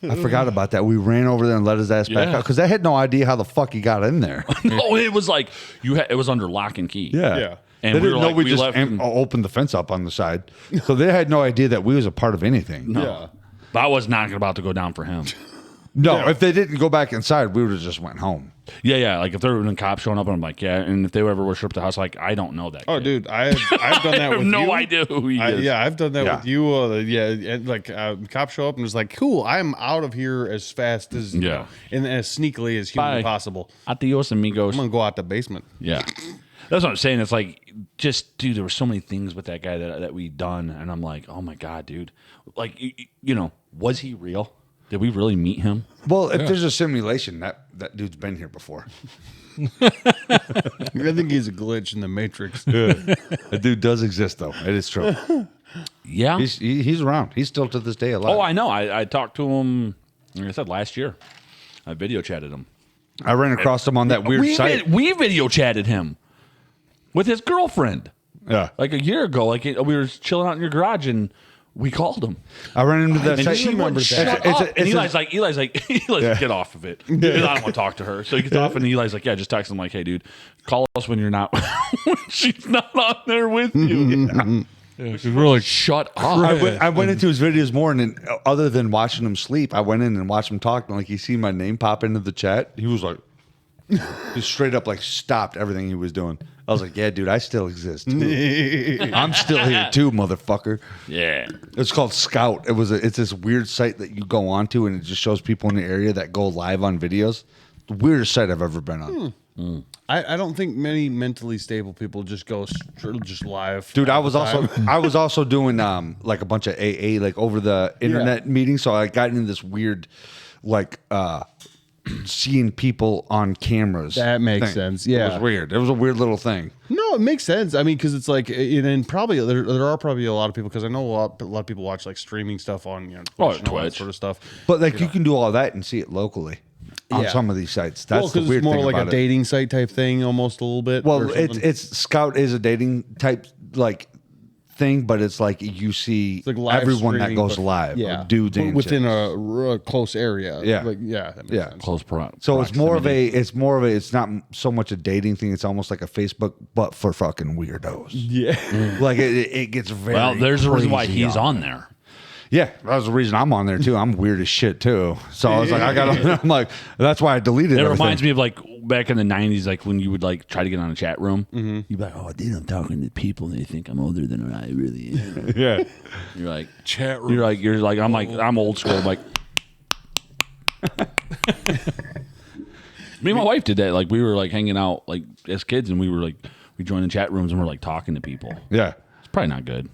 I forgot about that. We ran over there and let his ass back Yeah. out because I had no idea how the fuck he got in there. No, it was like it was under lock and key. Yeah. And they we didn't were know like, we we just left him- opened the fence up on the side, so they had no idea that we was a part of anything. No. Yeah. But I was not about to go down for him. No, if they didn't go back inside, we would have just went home. Yeah. Like if there were cops showing up, and I'm like, yeah. And if they ever were up the house, like I don't know that. Oh, kid. dude, I've done that I have with no you. idea who he is. Yeah, I've done that Yeah. with you. And like cops show up and it's like, cool, I'm out of here as fast as you know, and as sneakily as humanly Bye. possible. Adios, amigos. I'm gonna go out the basement. Yeah. That's what I'm saying. It's like, just, dude, there were so many things with that guy that we done. And I'm like, oh my God, dude. Like, you know, was he real? Did we really meet him? Well, if there's a simulation, that dude's been here before. I think he's a glitch in the Matrix. That dude does exist, though. It is true. Yeah. He's around. He's still to this day alive. Oh, I know. I talked to him, like I said, last year. I video chatted him. I ran across him on that weird site. We video chatted him with his girlfriend Yeah, like a year ago. Like we were chilling out in your garage, and we called him. I ran into that And site. she wouldn't shut It's up. a- And it's a- Eli's like, get off of it. Because I don't want to talk to her. So he gets off, and Eli's like, yeah, just text him like, hey, dude, call us when you're not, when she's not on there with you. Yeah, 'cause we're like, Shut up. I went into his videos more, and then, other than watching him sleep, I went in and watched him talk. And like he seen my name pop into the chat, he was like, just straight up like stopped everything he was doing. I was like, yeah, dude, I still exist. Too. I'm still here too, motherfucker. Yeah. It's called Scout. It's this weird site that you go onto, and it just shows people in the area that go live on videos. The weirdest site I've ever been on. I don't think many mentally stable people just go just live. Dude, I all was the also time. I was also doing like a bunch of AA like over the internet meetings, so I got into this weird like seeing people on cameras. That makes thing. sense, It yeah. was weird. It was a weird little thing. No, it makes sense. I mean, because it's like, and probably there are probably a lot of people because I know a lot of people watch like streaming stuff on Twitch and all that Twitch. sort of stuff. But like you can do all that and see it locally on Yeah. some of these sites. Well, That's the because weird it's more thing like about a it. dating site type thing, almost a little bit. or Well, something. it's Scout is a dating type like thing, but it's like you see It's like live everyone that streaming, goes but- live, yeah, like dudes but and within chicks. a close area. Yeah. like, yeah, that makes Yeah. sense. Close So it's more of proximity. it's not so much a dating thing. It's almost like a Facebook, but for fucking weirdos. Yeah, Like it gets very. Well, there's a reason why crazy he's on there. Yeah, that's the reason I'm on there too. I'm weird as shit too. So I was like, I'm like, that's why I deleted It everything. reminds me of like back in the 90s, like when you would like try to get on a chat room. You'd be like, oh, dude, I'm talking to people and they think I'm older than I really am. Yeah. You're like, chat room. I'm old school. I'm like, me and my wife did that. Like we were like hanging out like as kids, and we joined the chat rooms and we're like talking to people. Yeah. It's probably not good.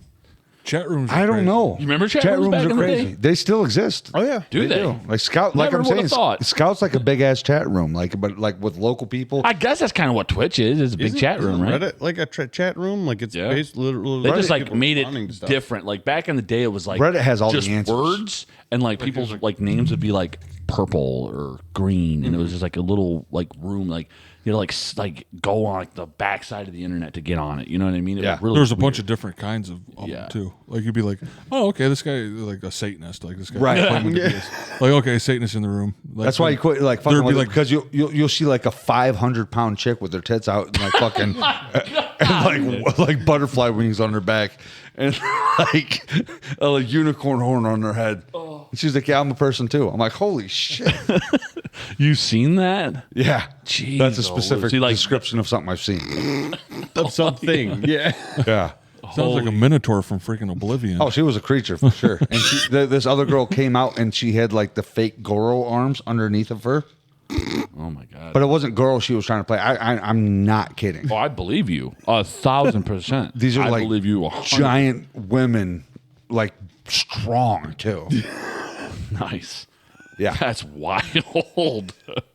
Chat rooms. I don't know. You remember chat rooms back in the day? They still exist. oh yeah. Do they? Like Scout, like Never I'm would've saying, thought. Scout's like a big ass chat room, but like with local people. I guess that's kind of what Twitch is. It's a big chat room, right? Reddit like a chat room, like it's Yeah. based literally. They just like people made responding to it stuff. different. Like back in the day, it was like Reddit has all the just answers. words, and like people's like names would be like purple or green, and it was just like a little like room, like you know, like go on like the backside of the internet to get on it. You know what I mean? It was really There's a weird. bunch of different kinds of them too. Like you'd be like, oh, okay, this guy like a Satanist. Like this guy, Right. claiming to be this. Like okay, Satanist in the room. Like, That's why you quit like fucking there'd be with it, like- because you'll see like a 500-pound chick with her tits out and like fucking and like butterfly wings on her back and like a unicorn horn on her head. And she's like, yeah, I'm a person too. I'm like, holy shit. You seen that? Yeah. Jeez, That's a specific see, like- description of something I've seen. Of something. Yeah. Yeah. sounds like a minotaur from freaking Oblivion. Oh, she was a creature for sure. And this other girl came out and she had like the fake Goro arms underneath of her. Oh my god! But it wasn't Goro she was trying to play. I'm not kidding. Oh, I believe you 1,000%. These are I like believe you 100%. giant women, like strong too. Nice. Yeah. That's wild.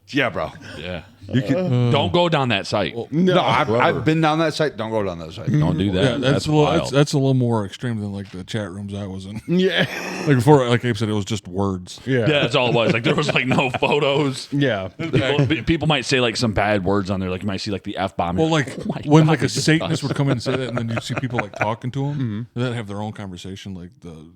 Yeah, bro. Yeah. You can. Don't go down that site. No, I've been down that site. Don't go down that site. Don't do that. yeah, that's a little, wild. that's a little more extreme than like the chat rooms I was in. Yeah. Like before, like Abe said, it was just words. Yeah. Yeah, that's all it was. Like there was like no photos. Yeah. People might say like some bad words on there. Like you might see like the F bomb. Well, like Oh my when God, like a this is Satanist us. would come in and say that, and then you see people like talking to him, and then have their own conversation, like the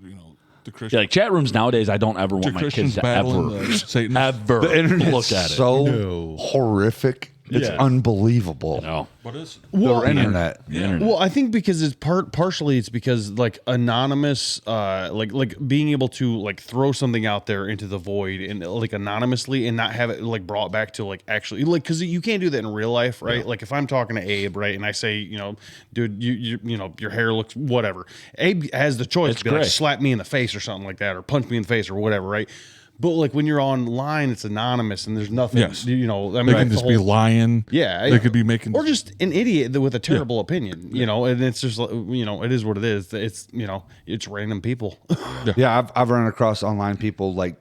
the Christian. Yeah, like chat rooms nowadays, I don't ever want my Christians kids to battling ever, the Satanists. ever The internet's look at it. so horrific. It's Yeah. unbelievable. No, What is? The internet. the internet. Well, I think because it's partially it's because like anonymous, like being able to like throw something out there into the void and like anonymously and not have it like brought back to like actually like because you can't do that in real life, right? Yeah. Like if I'm talking to Abe, right, and I say, dude, you know your hair looks whatever. Abe has the choice to be like gray. slap me in the face or something like that, or punch me in the face or whatever, right? But like when you're online, it's anonymous and there's nothing. Yes. I mean, They like, can the just be whole- lying. Yeah, They could be making. or just an idiot with a terrible opinion, and it's just it is what it is. It's it's random people. Yeah, I've run across online people like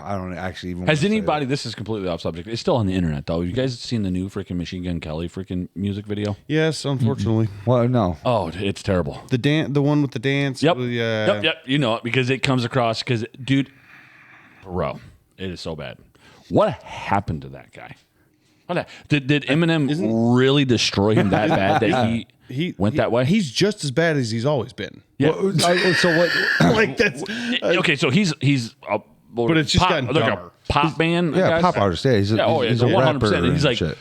I don't actually even. Has wanna say anybody? This is completely off subject. It's still on the internet though. Have you guys seen the new freaking Machine Gun Kelly freaking music video? Yes, unfortunately, that. Well, no. Oh, it's terrible. the one with the dance. Yep. Yeah. Yep. You know it because it comes across because, dude, bro, it is so bad. What happened to that guy? Did Eminem really destroy him that bad that he went that way? He's just as bad as he's always been. Yeah. So what? Like that's Okay, so he's But it's just pop, gotten like a dumber. pop band. I Yeah, guess? pop artist. Yeah, he's a, Yeah, oh yeah, he's a 100%. rapper. And he's and like, shit.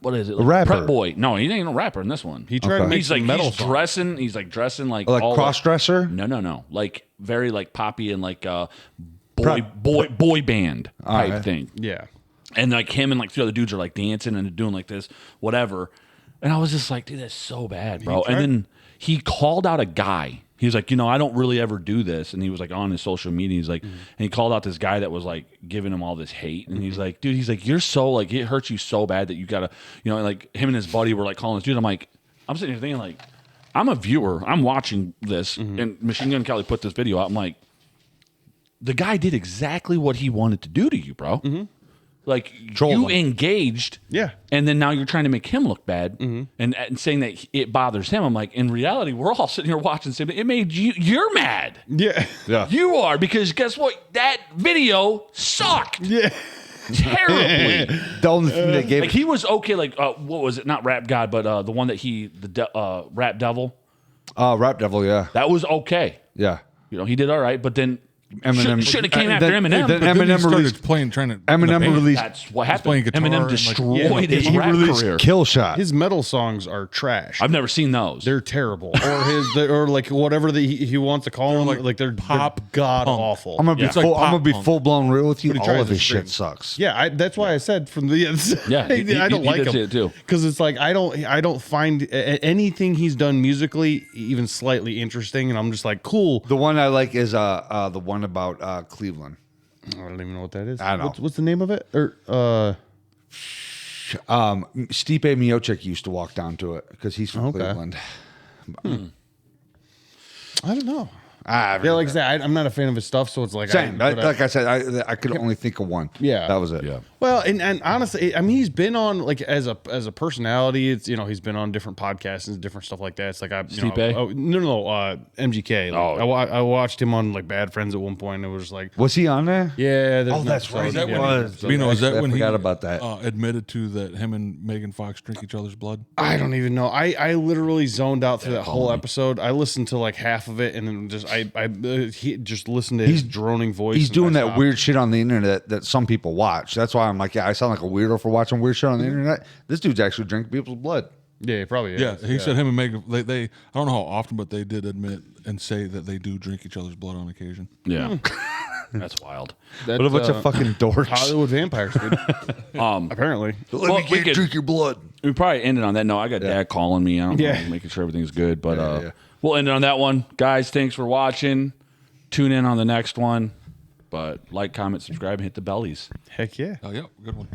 what is it? rapper. Prep boy. No, he ain't a rapper in this one. he tried to make He's some like metal he's songs. dressing. He's like dressing like like all cross dresser. No. Like very like poppy and like boy Prep- boy band type right. thing. Yeah. And like him and like three other dudes are like dancing and doing like this, whatever. And I was just like, dude, that's so bad, bro. And then he called out a guy. He was like, I don't really ever do this. And he was like on his social media. He's like, and he called out this guy that was like giving him all this hate. And he's like, dude, you're so like, it hurts you so bad that you gotta, like him and his buddy were like calling this dude. I'm sitting here thinking like, I'm a viewer. I'm watching this. And Machine Gun Kelly put this video out. I'm like, the guy did exactly what he wanted to do to you, bro. Like you engaged, Yeah. and then now you're trying to make him look bad, and saying that it bothers him. I'm like, in reality, we're all sitting here watching. Saying it made you're mad. Yeah. Yeah. You are, because guess what? That video sucked Yeah. terribly. The only thing they gave Like he was okay. Like what was it? Not Rap God, but the one that Rap Devil. Rap Devil. Yeah, That was okay. yeah. He did all right, but then Eminem should have came after then- Eminem. then But But then he Eminem started released. playing, trying to. Eminem in a band. released. that's what playing happened. guitar Eminem and, like, destroyed his He rap released career. Kill Shot. His metal songs are trash. I've never seen those. They're terrible, or like whatever he wants to call them. Like they're pop god punk. awful. I'm gonna be It's like full. I'm pop gonna be punk. full blown real with you. But he All tries of to his scream. shit sucks. Yeah, that's why I said from the Yeah, he I don't like did him say it too. because it's like I don't find anything he's done musically even slightly interesting, and I'm just like cool. The one I like is the one about Cleveland. I don't even know what that is. I know. What's the name of it? Or Stipe Miocic used to walk down to it because he's from Okay. Cleveland. I don't know. Ah, Yeah, like I said, I'm not a fan of his stuff, so it's like same. but Like I said, I could only think of one. Yeah. that was it. Yeah. Well, and honestly, I mean, he's been on like as a personality. It's he's been on different podcasts and different stuff like that. It's like Stipe? no, MGK. Like, Oh. I watched him on like Bad Friends at one point. And it was like, Was he on there? yeah, there's Oh, an that's episode, right. Is that yeah. when was. you know? Is that I when he forgot about that. admitted to that him and Megan Fox drink each other's blood? I don't even know. I literally zoned out through that whole episode. I listened to like half of it, and then just he just listened to his droning voice. He's and doing I that stopped. weird shit on the internet that some people watch. That's why I'm like, yeah, I sound like a weirdo for watching weird shit on the internet. This dude's actually drinking people's blood. Yeah, he probably is. Yeah, he said him and Megan. They I don't know how often, but they did admit and say that they do drink each other's blood on occasion. Yeah. That's wild. That's, What a bunch of fucking dorks. Hollywood vampires, dude. Apparently. Let Well, me we get could- drink your blood. We probably ended on that note. I got Dad calling me. I don't Yeah. know, making sure everything's good. But yeah. we'll end it on that one. Guys, thanks for watching. Tune in on the next one. But like, comment, subscribe, and hit the bellies. Heck yeah. Oh, yeah, good one.